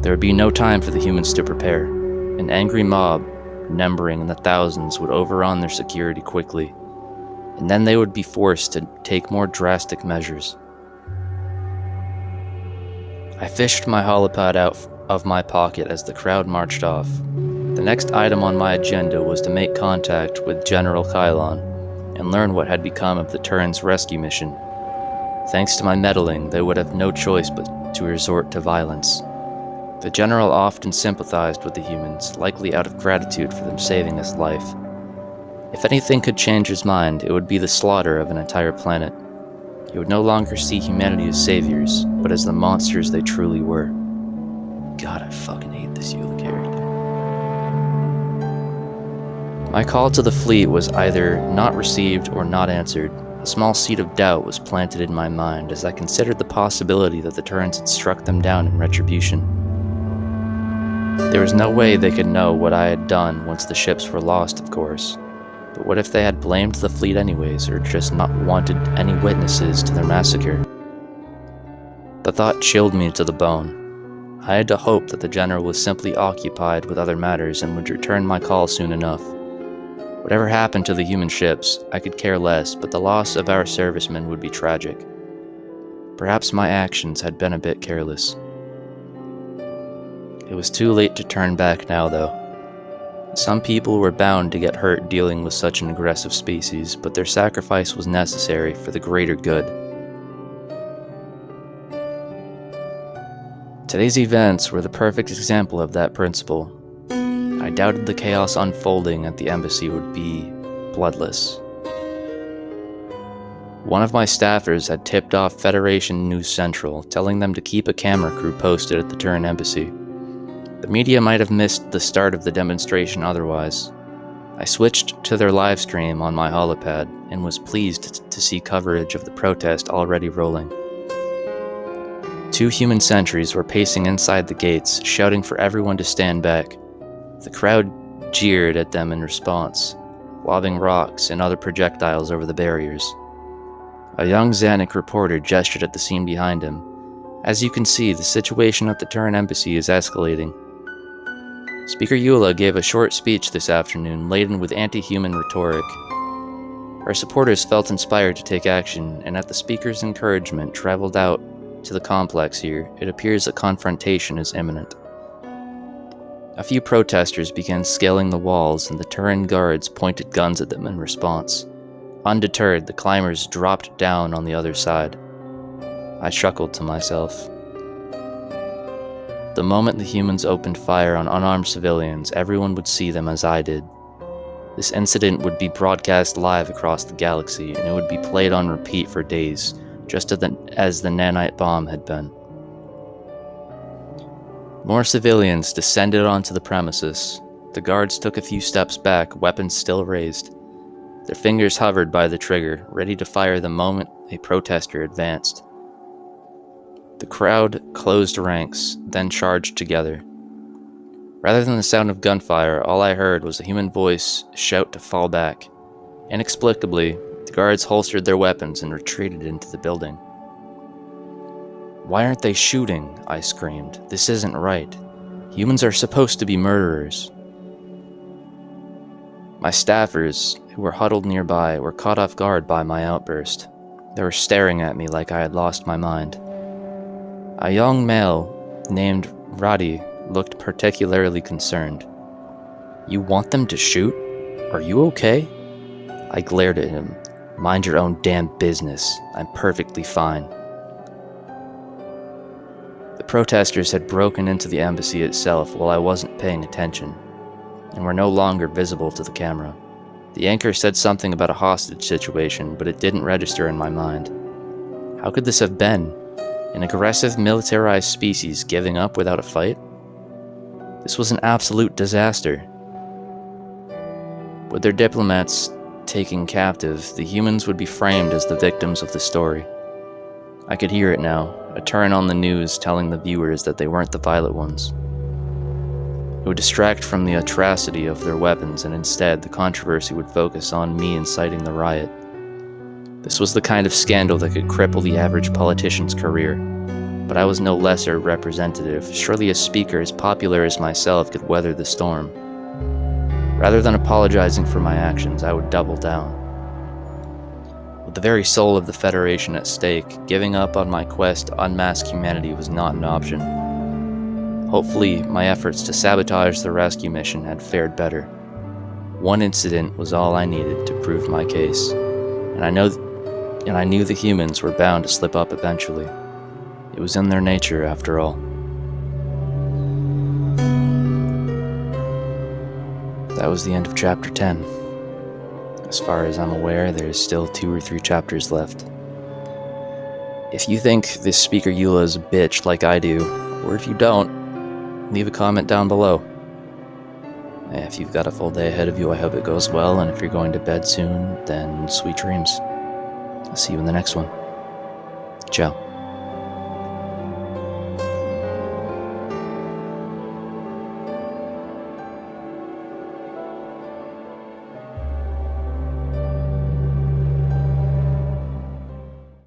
There would be no time for the humans to prepare. An angry mob, numbering in the thousands, would overrun their security quickly, and then they would be forced to take more drastic measures. I fished my holopod out of my pocket as the crowd marched off. The next item on my agenda was to make contact with General Kylon and learn what had become of the Terrans' rescue mission. Thanks to my meddling, they would have no choice but to resort to violence. The General often sympathized with the humans, likely out of gratitude for them saving his life. If anything could change his mind, it would be the slaughter of an entire planet. He would no longer see humanity as saviors, but as the monsters they truly were. God, I fucking hate this Eula character. My call to the fleet was either not received or not answered. A small seed of doubt was planted in my mind as I considered the possibility that the Terrans had struck them down in retribution. There was no way they could know what I had done once the ships were lost, of course. But what if they had blamed the fleet anyways, or just not wanted any witnesses to their massacre? The thought chilled me to the bone. I had to hope that the General was simply occupied with other matters and would return my call soon enough. Whatever happened to the human ships, I could care less, but the loss of our servicemen would be tragic. Perhaps my actions had been a bit careless. It was too late to turn back now, though. Some people were bound to get hurt dealing with such an aggressive species, but their sacrifice was necessary for the greater good. Today's events were the perfect example of that principle. I doubted the chaos unfolding at the embassy would be bloodless. One of my staffers had tipped off Federation News Central, telling them to keep a camera crew posted at the Terran embassy. The media might have missed the start of the demonstration otherwise. I switched to their live stream on my holopad and was pleased to see coverage of the protest already rolling. 2 human sentries were pacing inside the gates, shouting for everyone to stand back. The crowd jeered at them in response, lobbing rocks and other projectiles over the barriers. A young Xanik reporter gestured at the scene behind him. As you can see, the situation at the Terran embassy is escalating. Speaker Eula gave a short speech this afternoon, laden with anti-human rhetoric. Our supporters felt inspired to take action, and at the speaker's encouragement traveled out to the complex here. It appears a confrontation is imminent. A few protesters began scaling the walls, and the Terran guards pointed guns at them in response. Undeterred, the climbers dropped down on the other side. I chuckled to myself. The moment the humans opened fire on unarmed civilians, everyone would see them as I did. This incident would be broadcast live across the galaxy, and it would be played on repeat for days, just as the nanite bomb had been. More civilians descended onto the premises. The guards took a few steps back, weapons still raised. Their fingers hovered by the trigger, ready to fire the moment a protester advanced. The crowd closed ranks, then charged together. Rather than the sound of gunfire, all I heard was a human voice shout to fall back. Inexplicably, the guards holstered their weapons and retreated into the building. "Why aren't they shooting?" I screamed. "This isn't right. Humans are supposed to be murderers." My staffers, who were huddled nearby, were caught off guard by my outburst. They were staring at me like I had lost my mind. A young male named Roddy looked particularly concerned. "You want them to shoot? Are you okay?" I glared at him. "Mind your own damn business. I'm perfectly fine." The protesters had broken into the embassy itself while I wasn't paying attention, and were no longer visible to the camera. The anchor said something about a hostage situation, but it didn't register in my mind. How could this have been? An aggressive, militarized species giving up without a fight? This was an absolute disaster. With their diplomats taken captive, the humans would be framed as the victims of the story. I could hear it now, a Terran on the news telling the viewers that they weren't the violent ones. It would distract from the atrocity of their weapons, and instead the controversy would focus on me inciting the riot. This was the kind of scandal that could cripple the average politician's career, but I was no lesser representative. Surely a speaker as popular as myself could weather the storm. Rather than apologizing for my actions, I would double down. With the very soul of the Federation at stake, giving up on my quest to unmask humanity was not an option. Hopefully, my efforts to sabotage the rescue mission had fared better. One incident was all I needed to prove my case, and I knew the humans were bound to slip up eventually. It was in their nature, after all. That was the end of Chapter 10. As far as I'm aware, there's still 2 or 3 chapters left. If you think this Speaker Eula is a bitch like I do, or if you don't, leave a comment down below. If you've got a full day ahead of you, I hope it goes well, and if you're going to bed soon, then sweet dreams. I'll see you in the next one. Ciao.